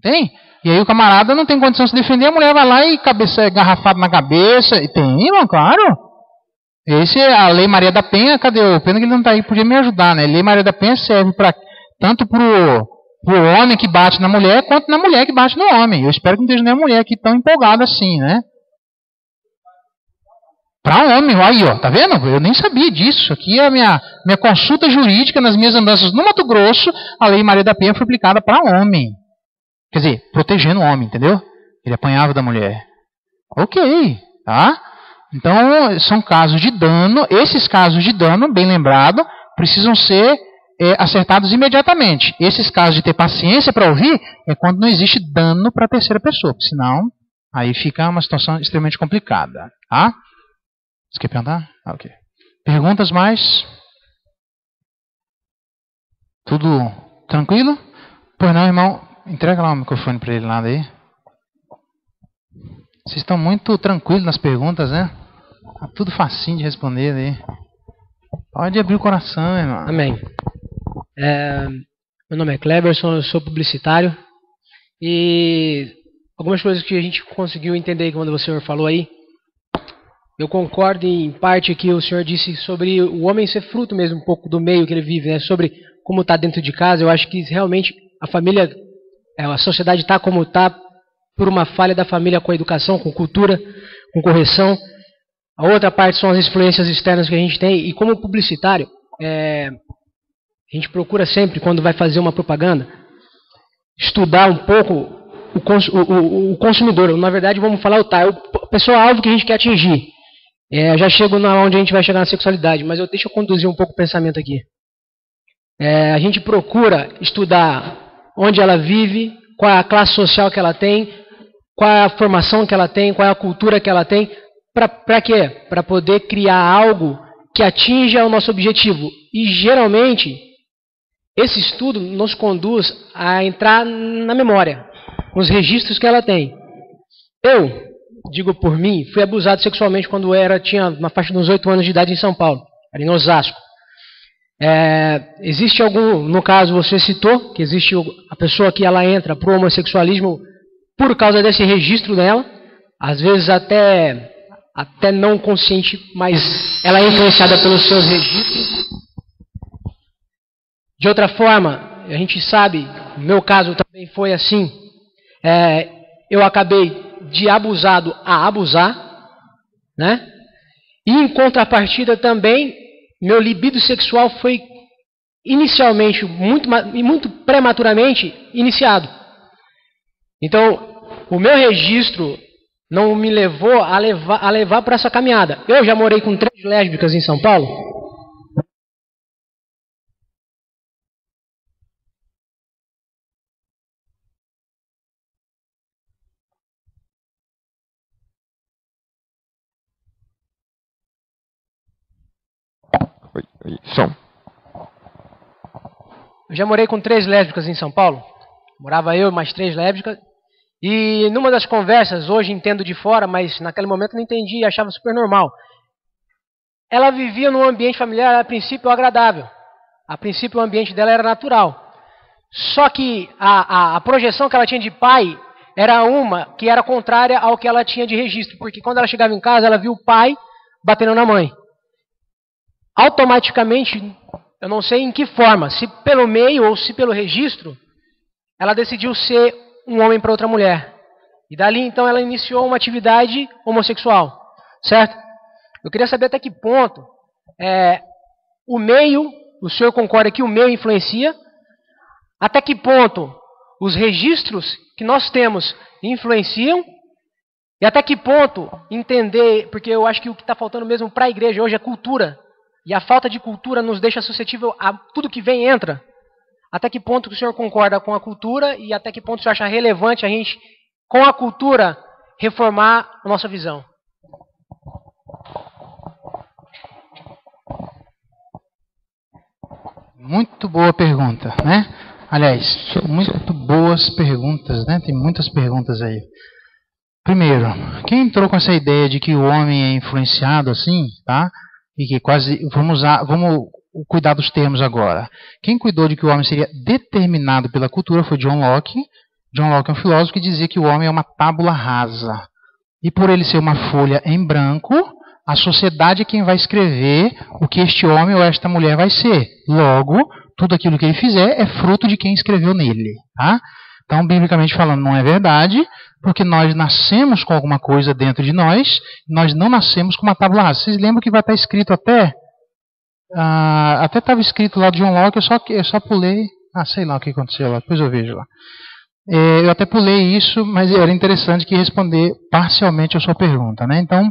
Speaker 1: Tem? E aí o camarada não tem condição de se defender, a mulher vai lá e cabeça garrafada na cabeça. E tem, irmão, claro. Esse é a Lei Maria da Penha, cadê o pena que ele não está aí, podia me ajudar, né? Lei Maria da Penha serve tanto pro homem que bate na mulher, quanto na mulher que bate no homem. Eu espero que não esteja nem a mulher aqui tão empolgada assim, né? Para homem, aí, ó, tá vendo? Eu nem sabia disso. Aqui é a minha consulta jurídica nas minhas andanças no Mato Grosso, a Lei Maria da Penha foi aplicada para homem. Quer dizer, protegendo o homem, entendeu? Ele apanhava da mulher. Ok, tá? Então, são casos de dano. Esses casos de dano, bem lembrado, precisam ser acertados imediatamente. Esses casos de ter paciência para ouvir é quando não existe dano para a terceira pessoa, porque senão aí fica uma situação extremamente complicada, tá? Você quer perguntar? Ok. Perguntas mais? Tudo tranquilo? Pois não, irmão. Entrega lá o microfone para ele lá daí. Vocês estão muito tranquilos nas perguntas, né? Tá tudo facinho de responder aí. Pode abrir o coração, irmão.
Speaker 7: Amém. Meu nome é Cleberson, eu sou publicitário. E algumas coisas que a gente conseguiu entender quando o senhor falou aí, eu concordo em parte que o senhor disse sobre o homem ser fruto mesmo um pouco do meio que ele vive, né? Sobre como está dentro de casa. Eu acho que realmente a família, a sociedade está como está por uma falha da família com a educação, com cultura, com correção. A outra parte são as influências externas que a gente tem. E como publicitário, a gente procura sempre, quando vai fazer uma propaganda, estudar um pouco o consumidor. Na verdade, vamos falar o pessoal-alvo que a gente quer atingir. Já chego onde a gente vai chegar na sexualidade, mas deixa eu conduzir um pouco o pensamento aqui. A gente procura estudar onde ela vive, qual é a classe social que ela tem, qual é a formação que ela tem, qual é a cultura que ela tem. Para quê? Para poder criar algo que atinja o nosso objetivo. E, geralmente, esse estudo nos conduz a entrar na memória, nos registros que ela tem. Eu, digo por mim, fui abusado sexualmente quando tinha na faixa de uns 8 anos de idade em São Paulo, ali em Osasco. Existe algum, no caso você citou, que existe a pessoa que ela entra para o homossexualismo por causa desse registro dela, às vezes até não consciente, mas ela é influenciada pelos seus registros. De outra forma, a gente sabe, no meu caso também foi assim, eu acabei de abusado a abusar, né? E em contrapartida também, meu libido sexual foi inicialmente, muito prematuramente, iniciado. Então, o meu registro não me levou a levar para essa caminhada. Eu já morei com 3 lésbicas em São Paulo.
Speaker 8: Som.
Speaker 7: Eu já morei com 3 lésbicas em São Paulo. Morava eu e mais 3 lésbicas. E numa das conversas, hoje entendo de fora, mas naquele momento não entendi e achava super normal. Ela vivia num ambiente familiar, a princípio, agradável. A princípio, o ambiente dela era natural. Só que a projeção que ela tinha de pai era uma que era contrária ao que ela tinha de registro. Porque quando ela chegava em casa, ela viu o pai batendo na mãe. Automaticamente, eu não sei em que forma, se pelo meio ou se pelo registro, ela decidiu ser um homem para outra mulher. E dali, então, ela iniciou uma atividade homossexual. Certo? Eu queria saber até que ponto o meio, o senhor concorda que o meio influencia? Até que ponto os registros que nós temos influenciam? E até que ponto entender, porque eu acho que o que está faltando mesmo para a igreja hoje é cultura. E a falta de cultura nos deixa suscetível a tudo que vem e entra. Até que ponto o senhor concorda com a cultura e até que ponto o senhor acha relevante a gente, com a cultura, reformar a nossa visão?
Speaker 1: Muito boa pergunta, né? Aliás, muito boas perguntas, né? Tem muitas perguntas aí. Primeiro, quem entrou com essa ideia de que o homem é influenciado assim, tá? E que quase, vamos cuidar dos termos agora. Quem cuidou de que o homem seria determinado pela cultura foi John Locke. John Locke é um filósofo que dizia que o homem é uma tábula rasa. E por ele ser uma folha em branco, a sociedade é quem vai escrever o que este homem ou esta mulher vai ser. Logo, tudo aquilo que ele fizer é fruto de quem escreveu nele. Tá? Então, biblicamente falando, não é verdade, porque nós nascemos com alguma coisa dentro de nós não nascemos com uma tábula rasa. Vocês lembram que vai estar escrito até estava escrito lá de John Locke, eu só pulei, sei lá o que aconteceu lá, depois eu vejo lá. Eu até pulei isso, mas era interessante que responder parcialmente a sua pergunta, né? Então,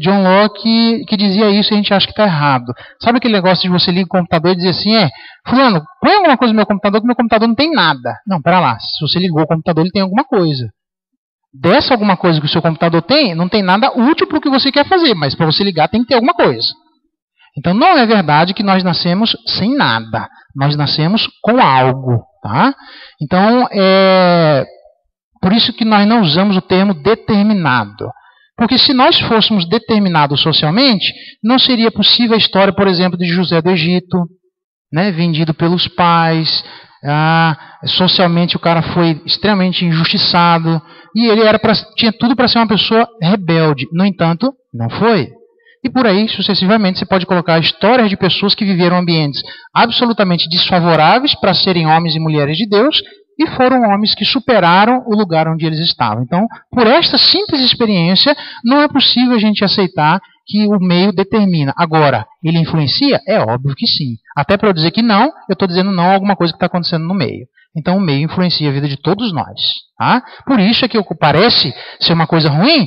Speaker 1: John Locke que dizia isso e a gente acha que está errado. Sabe aquele negócio de você ligar o computador e dizer assim, fulano, põe alguma coisa no meu computador que meu computador não tem nada. Não, pera lá, se você ligou o computador ele tem alguma coisa. Dessa alguma coisa que o seu computador tem, não tem nada útil para o que você quer fazer, mas para você ligar tem que ter alguma coisa. Então não é verdade que nós nascemos sem nada, nós nascemos com algo. Tá? Então, por isso que nós não usamos o termo determinado. Porque se nós fôssemos determinados socialmente, não seria possível a história, por exemplo, de José do Egito, né, vendido pelos pais. Socialmente o cara foi extremamente injustiçado e ele tinha tudo para ser uma pessoa rebelde. No entanto, não foi. E por aí, sucessivamente, você pode colocar histórias de pessoas que viveram ambientes absolutamente desfavoráveis para serem homens e mulheres de Deus e foram homens que superaram o lugar onde eles estavam. Então, por esta simples experiência, não é possível a gente aceitar que o meio determina. Agora, ele influencia? É óbvio que sim. Até para eu dizer que não, eu estou dizendo não a alguma coisa que está acontecendo no meio. Então, o meio influencia a vida de todos nós. Tá? Por isso é que parece ser uma coisa ruim,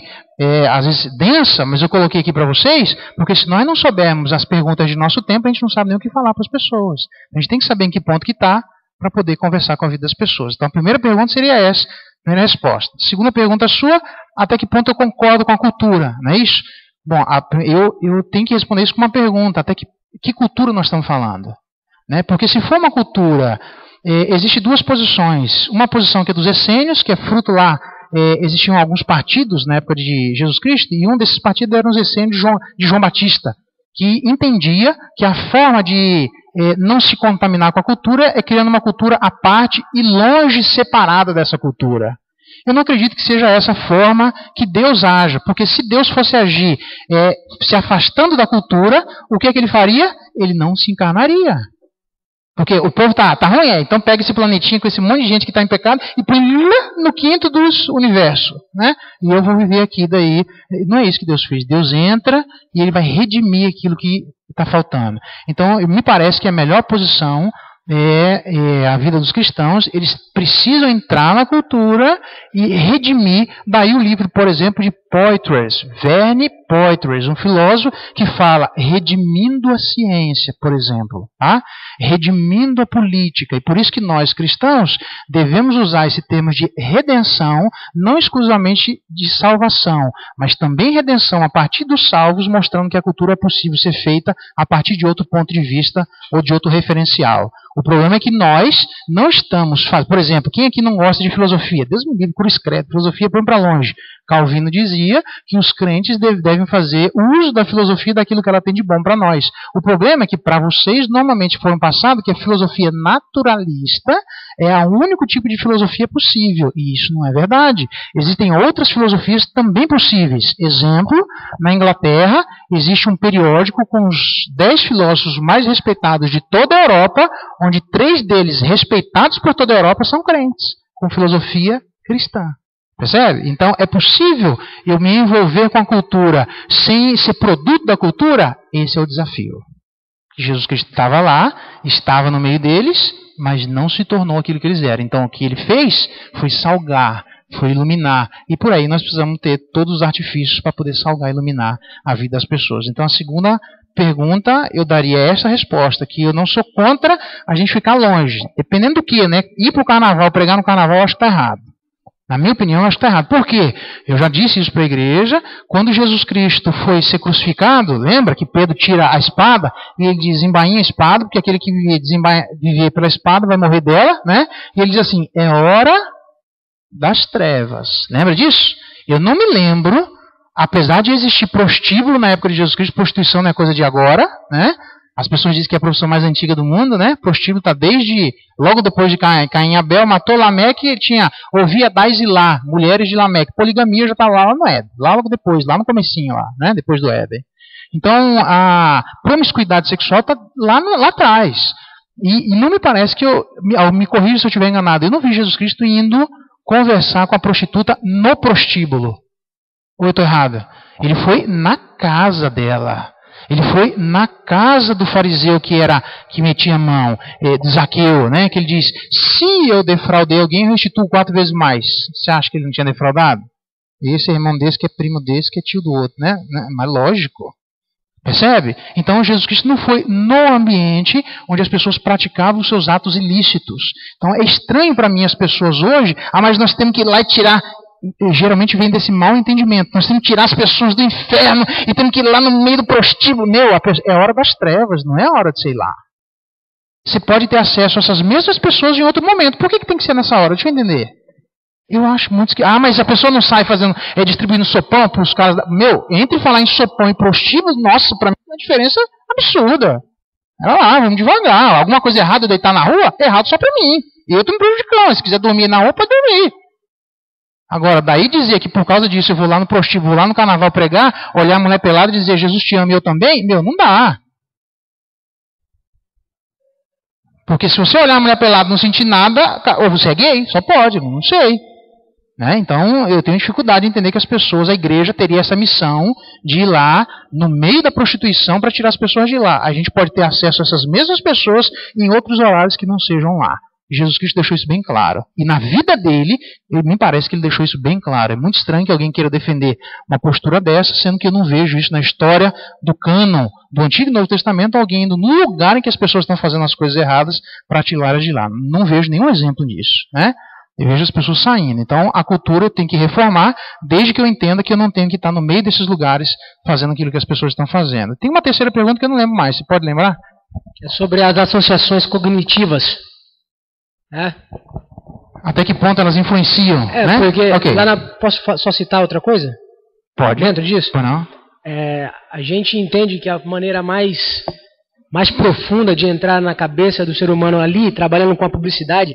Speaker 1: às vezes densa, mas eu coloquei aqui para vocês, porque se nós não soubermos as perguntas de nosso tempo, a gente não sabe nem o que falar para as pessoas. A gente tem que saber em que ponto que está para poder conversar com a vida das pessoas. Então, a primeira pergunta seria essa, a primeira resposta. Segunda pergunta sua, até que ponto eu concordo com a cultura, não é isso? Bom, eu tenho que responder isso com uma pergunta, até que cultura nós estamos falando? Né? Porque se for uma cultura, existem duas posições. Uma posição que é dos essênios, que é fruto lá, existiam alguns partidos na época de Jesus Cristo, e um desses partidos eram os essênios de João Batista, que entendia que a forma de não se contaminar com a cultura é criando uma cultura à parte e longe, separada dessa cultura. Eu não acredito que seja essa a forma que Deus haja, porque se Deus fosse agir se afastando da cultura, o que é que ele faria? Ele não se encarnaria. Porque o povo tá ruim, então pega esse planetinha com esse monte de gente que está em pecado e põe no quinto dos universo, né? E eu vou viver aqui daí. Não é isso que Deus fez. Deus entra e ele vai redimir aquilo que está faltando. Então, me parece que a melhor posição é a vida dos cristãos. Eles precisam entrar na cultura e redimir. Daí o livro, por exemplo, de Poitras, Verne Poitras, um filósofo que fala redimindo a ciência, por exemplo, tá? Redimindo a política. E por isso que nós, cristãos, devemos usar esse termo de redenção, não exclusivamente de salvação, mas também redenção a partir dos salvos, mostrando que a cultura é possível ser feita a partir de outro ponto de vista ou de outro referencial. O problema é que nós não estamos fazendo. Por exemplo, quem aqui não gosta de filosofia? Deus me livre, cruz credo, filosofia põe para longe. Calvino dizia que os crentes devem fazer uso da filosofia daquilo que ela tem de bom para nós. O problema é que para vocês normalmente foram passado que a filosofia naturalista é o único tipo de filosofia possível. E isso não é verdade. Existem outras filosofias também possíveis. Exemplo, na Inglaterra existe um periódico com os 10 filósofos mais respeitados de toda a Europa, onde 3 deles, respeitados por toda a Europa, são crentes, com filosofia cristã. Percebe? Então, é possível eu me envolver com a cultura sem ser produto da cultura? Esse é o desafio. Jesus Cristo estava lá, estava no meio deles, mas não se tornou aquilo que eles eram. Então, o que ele fez foi salgar, foi iluminar. E por aí nós precisamos ter todos os artifícios para poder salgar e iluminar a vida das pessoas. Então, a segunda pergunta, eu daria essa resposta, que eu não sou contra a gente ficar longe. Dependendo do que, né? Ir para o carnaval, pregar no carnaval, eu acho que está errado. Na minha opinião, eu acho que está errado. Por quê? Eu já disse isso para a igreja. Quando Jesus Cristo foi ser crucificado, lembra que Pedro tira a espada e ele diz, embainha a espada, porque aquele que viver pela espada vai morrer dela, né? E ele diz assim, é hora das trevas. Lembra disso? Eu não me lembro, apesar de existir prostíbulo na época de Jesus Cristo, prostituição não é coisa de agora, né? As pessoas dizem que é a profissão mais antiga do mundo, né? Prostíbulo está desde, logo depois de Caim e Abel, matou Lameque e ouvia Dais e Lá, mulheres de Lameque. Poligamia já está lá no Éden, lá logo depois, lá no comecinho, lá, né? Depois do Éden. Então, a promiscuidade sexual está lá atrás. E não me parece que me corrija se eu estiver enganado, eu não vi Jesus Cristo indo conversar com a prostituta no prostíbulo. Ou eu estou errado? Ele foi na casa dela. Ele foi na casa do fariseu que metia a mão, de Zaqueu, né? Que ele diz, se eu defraudei alguém, eu restituo 4 vezes mais. Você acha que ele não tinha defraudado? Esse é irmão desse, que é primo desse, que é tio do outro, né? Mas lógico. Percebe? Então Jesus Cristo não foi no ambiente onde as pessoas praticavam os seus atos ilícitos. Então é estranho para mim as pessoas hoje, mas nós temos que ir lá e tirar... Geralmente vem desse mau entendimento. Nós temos que tirar as pessoas do inferno e temos que ir lá no meio do prostíbulo. É hora das trevas, não é hora de sei lá. Você pode ter acesso a essas mesmas pessoas em outro momento. Por que tem que ser nessa hora? Deixa eu entender. Eu acho muitos que... mas a pessoa não sai distribuindo sopão para os caras... Entre falar em sopão e prostíbulo, nossa, para mim é uma diferença absurda. Olha lá, vamos devagar. Alguma coisa errada eu deitar na rua? Errado só para mim. Eu estou me prejudicando. Se quiser dormir na rua, pode dormir. Agora, daí dizer que por causa disso eu vou lá no prostíbulo, vou lá no carnaval pregar, olhar a mulher pelada e dizer Jesus te ama e eu também, não dá. Porque se você olhar a mulher pelada e não sentir nada, ou você é gay, só pode, não sei. Né? Então, eu tenho dificuldade de entender que as pessoas, a igreja teria essa missão de ir lá no meio da prostituição para tirar as pessoas de lá. A gente pode ter acesso a essas mesmas pessoas em outros horários que não sejam lá. Jesus Cristo deixou isso bem claro. E na vida dele, me parece que ele deixou isso bem claro. É muito estranho que alguém queira defender uma postura dessa, sendo que eu não vejo isso na história do cânon do Antigo e Novo Testamento, alguém indo no lugar em que as pessoas estão fazendo as coisas erradas para tirá-las de lá. Não vejo nenhum exemplo disso. Né? Eu vejo as pessoas saindo. Então, a cultura tem que reformar, desde que eu entenda que eu não tenho que estar no meio desses lugares fazendo aquilo que as pessoas estão fazendo. Tem uma terceira pergunta que eu não lembro mais. Você pode lembrar?
Speaker 7: É sobre as associações cognitivas.
Speaker 1: Até que ponto elas influenciam? Né?
Speaker 7: Porque posso só citar outra coisa?
Speaker 1: Pode.
Speaker 7: Dentro disso?
Speaker 1: Pode não.
Speaker 7: A gente entende que a maneira mais profunda de entrar na cabeça do ser humano ali, trabalhando com a publicidade,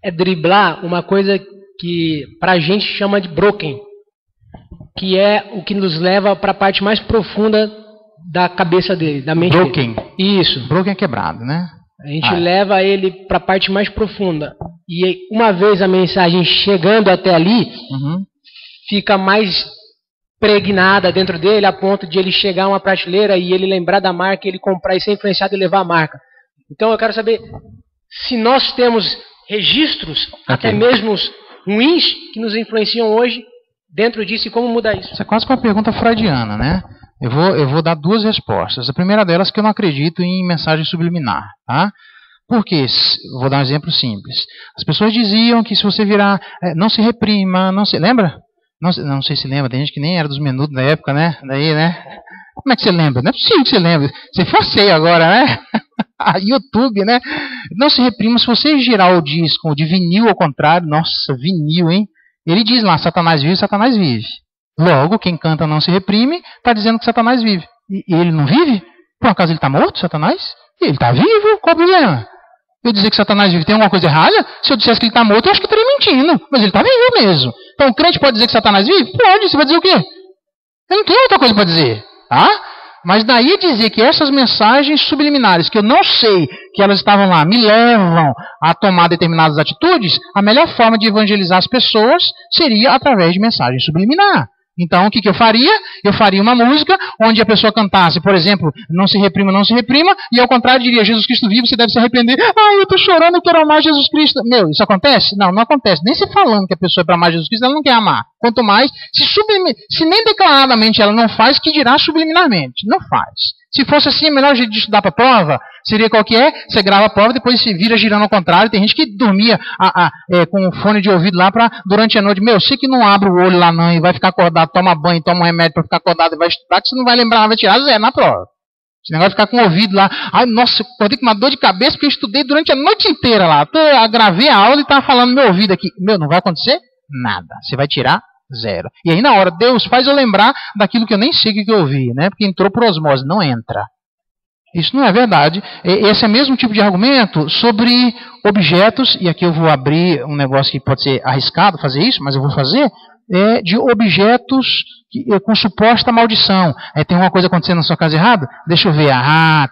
Speaker 7: é driblar uma coisa que pra gente chama de broken, que é o que nos leva para a parte mais profunda da cabeça dele, da mente
Speaker 1: broken.
Speaker 7: Dele. Isso.
Speaker 1: Broken é quebrado, né?
Speaker 7: A gente leva ele para a parte mais profunda. E uma vez a mensagem chegando até ali, fica mais pregnada dentro dele, a ponto de ele chegar a uma prateleira e ele lembrar da marca, ele comprar e ser influenciado e levar a marca. Então eu quero saber se nós temos registros, até mesmo ruins, que nos influenciam hoje dentro disso e como mudar isso.
Speaker 1: Isso é quase uma pergunta freudiana, né? Eu vou dar 2 respostas. A primeira delas é que eu não acredito em mensagem subliminar. Tá? Por quê? Vou dar um exemplo simples. As pessoas diziam que se você virar... não se reprima, não se... Lembra? Não sei se lembra, tem gente que nem era dos menudos da época, né? Daí, né? Como é que você lembra? Não é possível que você lembre. Você forcei agora, né? YouTube, né? Não se reprima. Se você girar o disco de vinil ao contrário, nossa, vinil, hein? Ele diz lá, Satanás vive, Satanás vive. Logo, quem canta não se reprime, está dizendo que Satanás vive. E ele não vive? Por acaso ele está morto, Satanás? Ele está vivo, qual o problema? Eu dizer que Satanás vive, tem alguma coisa errada? Se eu dissesse que ele está morto, eu acho que eu estaria mentindo. Mas ele está vivo mesmo. Então o crente pode dizer que Satanás vive? Pode, você vai dizer o quê? Eu não tenho outra coisa para dizer. Tá? Mas daí dizer que essas mensagens subliminares, que eu não sei que elas estavam lá, me levam a tomar determinadas atitudes, a melhor forma de evangelizar as pessoas seria através de mensagem subliminar. Então, o que eu faria? Eu faria uma música onde a pessoa cantasse, por exemplo, não se reprima, não se reprima, e ao contrário diria, Jesus Cristo vive, você deve se arrepender. Eu estou chorando, eu quero amar Jesus Cristo. Isso acontece? Não acontece. Nem se falando que a pessoa é para amar Jesus Cristo, ela não quer amar. Quanto mais, se nem declaradamente ela não faz, que dirá subliminarmente. Não faz. Se fosse assim, o melhor jeito de estudar para a prova seria qual que é? Você grava a prova, depois se vira girando ao contrário. Tem gente que dormia com o fone de ouvido lá durante a noite. Sei que não abre o olho lá não e vai ficar acordado, toma banho, toma um remédio para ficar acordado e vai estudar, que você não vai lembrar, vai tirar 0 na prova. Esse negócio de ficar com o ouvido lá. Nossa, eu acordei com uma dor de cabeça porque eu estudei durante a noite inteira lá. Gravei a aula e estava falando no meu ouvido aqui. Não vai acontecer nada. Você vai tirar 0. E aí na hora, Deus faz eu lembrar daquilo que eu nem sei que eu ouvi, né? Porque entrou por osmose. Não entra. Isso não é verdade. Esse é o mesmo tipo de argumento sobre objetos, e aqui eu vou abrir um negócio que pode ser arriscado fazer isso, mas eu vou fazer, de objetos com suposta maldição. Tem uma coisa acontecendo na sua casa errada? Deixa eu ver.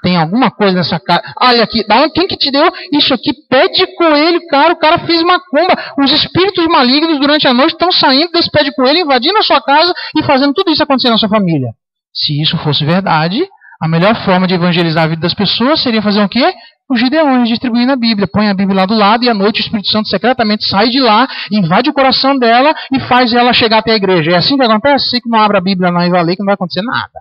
Speaker 1: Tem alguma coisa nessa casa. Olha aqui, quem que te deu isso aqui? Pé de coelho, cara. O cara fez macumba. Os espíritos malignos durante a noite estão saindo desse pé de coelho, invadindo a sua casa e fazendo tudo isso acontecer na sua família. Se isso fosse verdade, a melhor forma de evangelizar a vida das pessoas seria fazer o quê? Os Gideões, distribuindo a Bíblia. Põe a Bíblia lá do lado e à noite o Espírito Santo secretamente sai de lá, invade o coração dela e faz ela chegar até a igreja. É assim que acontece? Se que não abre a Bíblia lá e vai ler, que não vai acontecer nada.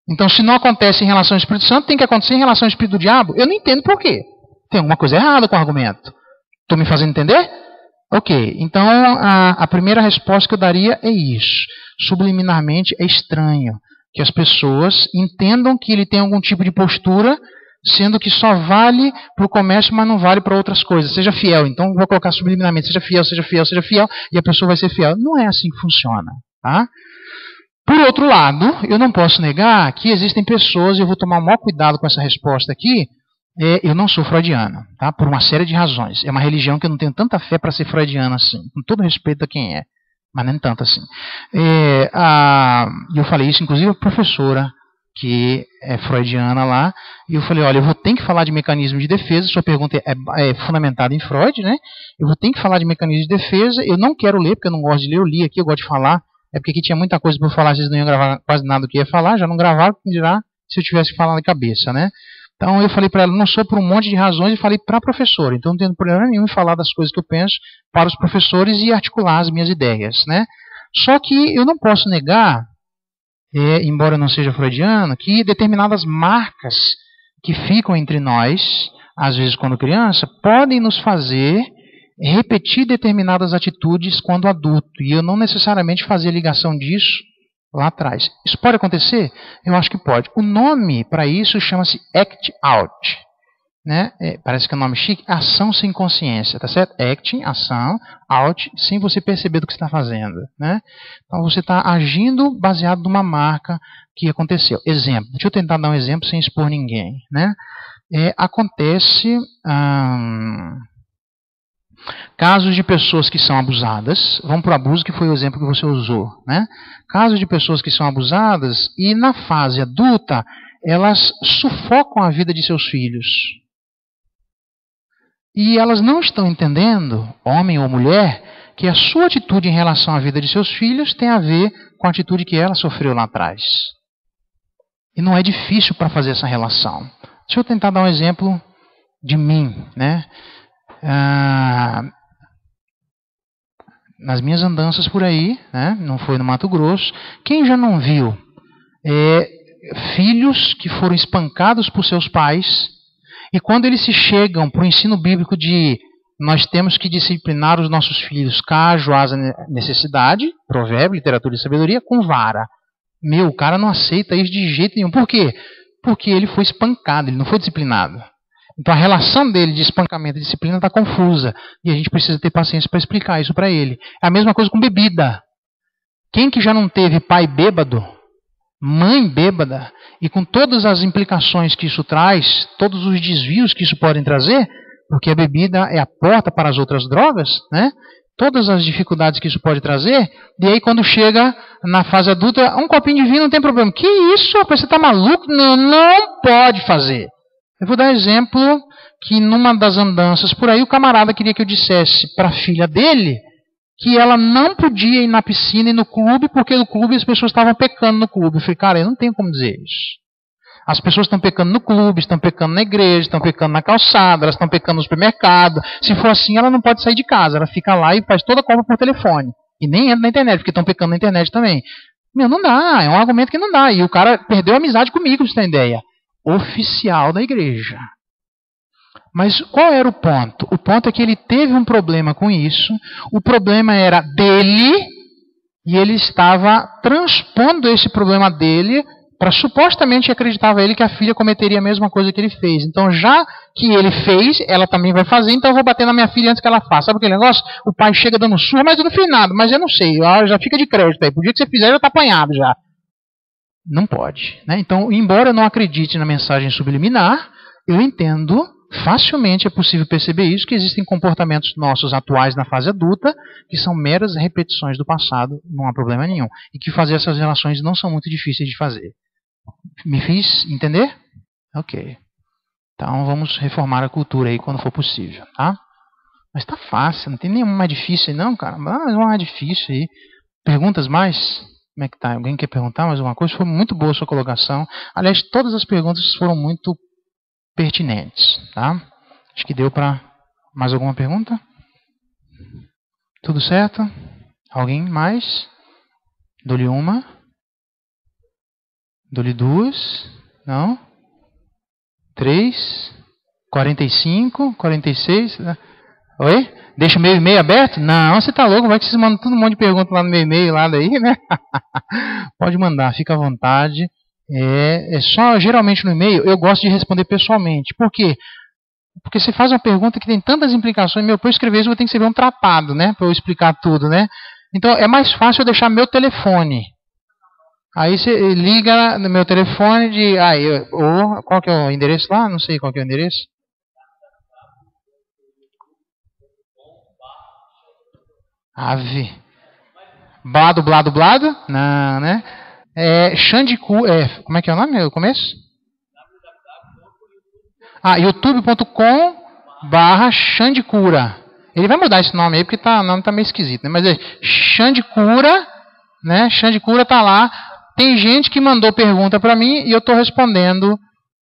Speaker 1: Então, se não acontece em relação ao Espírito Santo, tem que acontecer em relação ao Espírito do Diabo? Eu não entendo por quê. Tem alguma coisa errada com o argumento. Estou me fazendo entender? Ok. Então, a primeira resposta que eu daria é isso. Subliminarmente é estranho que as pessoas entendam que ele tem algum tipo de postura, sendo que só vale para o comércio, mas não vale para outras coisas. Seja fiel. Então, vou colocar subliminarmente, seja fiel, seja fiel, seja fiel, e a pessoa vai ser fiel. Não é assim que funciona. Tá? Por outro lado, eu não posso negar que existem pessoas, e eu vou tomar o maior cuidado com essa resposta aqui, eu não sou freudiano, tá? Por uma série de razões. É uma religião que eu não tenho tanta fé para ser freudiano assim, com todo respeito a quem é, mas nem tanto assim. Eu falei isso, inclusive, a professora, que é freudiana lá, e eu falei, olha, eu vou ter que falar de mecanismo de defesa, sua pergunta é fundamentada em Freud, né? Eu vou ter que falar de mecanismo de defesa, eu não quero ler, porque eu não gosto de ler, eu li aqui, eu gosto de falar, porque aqui tinha muita coisa para eu falar, vocês não iam gravar quase nada do que ia falar, já não gravaram, quem dirá se eu tivesse que falar na cabeça, né? Então eu falei para ela, não sou por um monte de razões, e falei para a professora, então não tenho problema nenhum em falar das coisas que eu penso para os professores e articular as minhas ideias, né? Só que eu não posso negar, embora eu não seja freudiano, que determinadas marcas que ficam entre nós, às vezes quando criança, podem nos fazer repetir determinadas atitudes quando adulto, e eu não necessariamente fazer ligação disso lá atrás. Isso pode acontecer? Eu acho que pode. O nome para isso chama-se act out. Né? Parece que é um nome chique. Ação sem consciência, tá certo? Acting, ação, out, sem você perceber do que você está fazendo. Né? Então você está agindo baseado numa marca que aconteceu. Exemplo, deixa eu tentar dar um exemplo sem expor ninguém. Né? Acontece casos de pessoas que são abusadas. Vamos para o abuso, que foi o exemplo que você usou. Né? Casos de pessoas que são abusadas e na fase adulta elas sufocam a vida de seus filhos. E elas não estão entendendo, homem ou mulher, que a sua atitude em relação à vida de seus filhos tem a ver com a atitude que ela sofreu lá atrás. E não é difícil para fazer essa relação. Deixa eu tentar dar um exemplo de mim. Né? Nas minhas andanças por aí, né? Não foi no Mato Grosso, quem já não viu filhos que foram espancados por seus pais, e quando eles se chegam para o ensino bíblico de nós temos que disciplinar os nossos filhos caso haja necessidade, provérbio, literatura e sabedoria, com vara. O cara não aceita isso de jeito nenhum. Por quê? Porque ele foi espancado, ele não foi disciplinado. Então a relação dele de espancamento e disciplina está confusa, e a gente precisa ter paciência para explicar isso para ele. É a mesma coisa com bebida. Quem que já não teve pai bêbado, mãe bêbada, e com todas as implicações que isso traz, todos os desvios que isso pode trazer, porque a bebida é a porta para as outras drogas, né? Todas as dificuldades que isso pode trazer, e aí quando chega na fase adulta, um copinho de vinho não tem problema. Que isso? Você está maluco? Não pode fazer. Eu vou dar exemplo que numa das andanças por aí, o camarada queria que eu dissesse para a filha dele que ela não podia ir na piscina e no clube, porque no clube as pessoas estavam pecando no clube. Eu falei, cara, eu não tenho como dizer isso. As pessoas estão pecando no clube, estão pecando na igreja, estão pecando na calçada, elas estão pecando no supermercado. Se for assim, ela não pode sair de casa. Ela fica lá e faz toda a compra por telefone. E nem entra na internet, porque estão pecando na internet também. Não dá. É um argumento que não dá. E o cara perdeu a amizade comigo, pra você ter ideia. Oficial da igreja. Mas qual era o ponto? O ponto é que ele teve um problema com isso. O problema era dele. E ele estava transpondo esse problema dele para supostamente acreditava ele que a filha cometeria a mesma coisa que ele fez. Então, já que ele fez, ela também vai fazer, então eu vou bater na minha filha antes que ela faça. Sabe aquele negócio? O pai chega dando surra, mas eu não fiz nada, mas eu não sei, já fica de crédito aí. Por dia que você fizer, já está apanhado já. Não pode. Né? Então, embora eu não acredite na mensagem subliminar, eu entendo, facilmente é possível perceber isso, que existem comportamentos nossos atuais na fase adulta, que são meras repetições do passado, não há problema nenhum. E que fazer essas relações não são muito difíceis de fazer. Me fiz entender? Ok. Então vamos reformar a cultura aí quando for possível, tá? Mas tá fácil, não tem nenhuma mais difícil aí não, cara. Mais uma mais difícil aí. Perguntas mais? Como é que tá? Alguém quer perguntar mais alguma coisa? Foi muito boa a sua colocação. Aliás, todas as perguntas foram muito pertinentes, tá? Acho que deu para mais alguma pergunta? Tudo certo? Alguém mais? Dou-lhe uma. Dou-lhe duas. Não? 3. 45. 46. Oi? Deixa o meu e-mail aberto? Não, você tá louco. Vai que vocês mandam todo um monte de perguntas lá no meu e-mail, lá daí, né? Pode mandar, fica à vontade. É só, geralmente no e-mail, eu gosto de responder pessoalmente. Por quê? Porque você faz uma pergunta que tem tantas implicações. Para eu escrever isso, eu vou ter que escrever um tratado, né? Para eu explicar tudo, né? Então, é mais fácil eu deixar meu telefone. Aí você liga no meu telefone de... qual que é o endereço lá? Não sei qual que é o endereço. Ave. Blado, blado, blado? Não, né? Xandicura. Como é que é o nome? O começo? youtube.com/Xandicura. Ele vai mudar esse nome aí porque o nome tá meio esquisito, né? Mas é Xandicura, né? Xandicura tá lá. Tem gente que mandou pergunta para mim e eu tô respondendo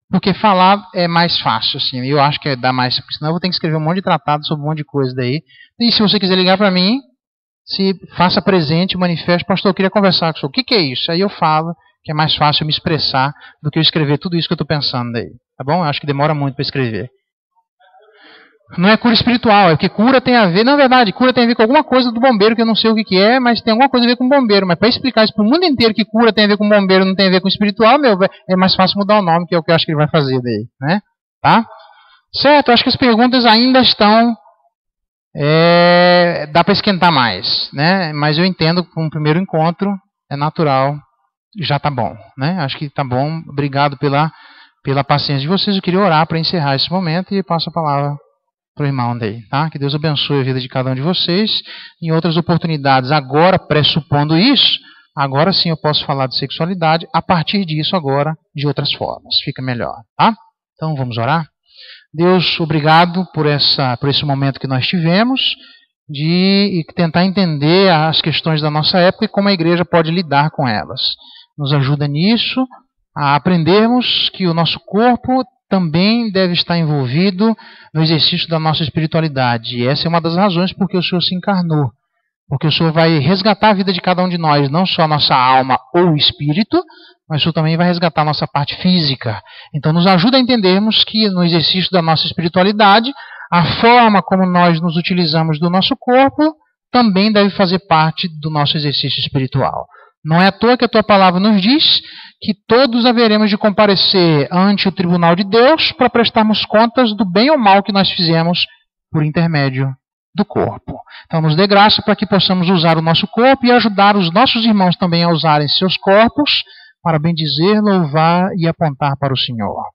Speaker 1: porque falar é mais fácil, assim. Eu acho que dá mais, porque senão eu vou ter que escrever um monte de tratado sobre um monte de coisa daí. E se você quiser ligar para mim, se faça presente, manifeste, pastor, eu queria conversar com o senhor. O que é isso? Aí eu falo que é mais fácil eu me expressar do que eu escrever tudo isso que eu estou pensando daí. Tá bom? Eu acho que demora muito para escrever. Não é cura espiritual, é porque cura tem a ver, na verdade, cura tem a ver com alguma coisa do bombeiro que eu não sei o que é, mas tem alguma coisa a ver com bombeiro. Mas para explicar isso para o mundo inteiro que cura tem a ver com bombeiro, não tem a ver com espiritual, é mais fácil mudar o nome, que é o que eu acho que ele vai fazer daí, né? Tá? Certo, eu acho que as perguntas ainda estão... dá para esquentar mais, né? Mas eu entendo que um primeiro encontro é natural, já tá bom, né? Acho que tá bom. Obrigado pela paciência de vocês. Eu queria orar para encerrar esse momento e passo a palavra para o irmão daí, tá? Que Deus abençoe a vida de cada um de vocês. Em outras oportunidades, agora pressupondo isso, agora sim eu posso falar de sexualidade. A partir disso, agora de outras formas, fica melhor, tá? Então vamos orar. Deus, obrigado por esse momento que nós tivemos de tentar entender as questões da nossa época e como a igreja pode lidar com elas. Nos ajuda nisso, a aprendermos que o nosso corpo também deve estar envolvido no exercício da nossa espiritualidade. E essa é uma das razões porque o Senhor se encarnou. Porque o Senhor vai resgatar a vida de cada um de nós, não só a nossa alma ou espírito, mas o Senhor também vai resgatar a nossa parte física. Então nos ajuda a entendermos que no exercício da nossa espiritualidade, a forma como nós nos utilizamos do nosso corpo também deve fazer parte do nosso exercício espiritual. Não é à toa que a tua palavra nos diz que todos haveremos de comparecer ante o tribunal de Deus para prestarmos contas do bem ou mal que nós fizemos por intermédio do corpo. Então nos dê graça para que possamos usar o nosso corpo e ajudar os nossos irmãos também a usarem seus corpos para bendizer, louvar e apontar para o Senhor.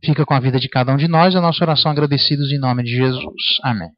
Speaker 1: Fica com a vida de cada um de nós a nossa oração agradecidos em nome de Jesus. Amém.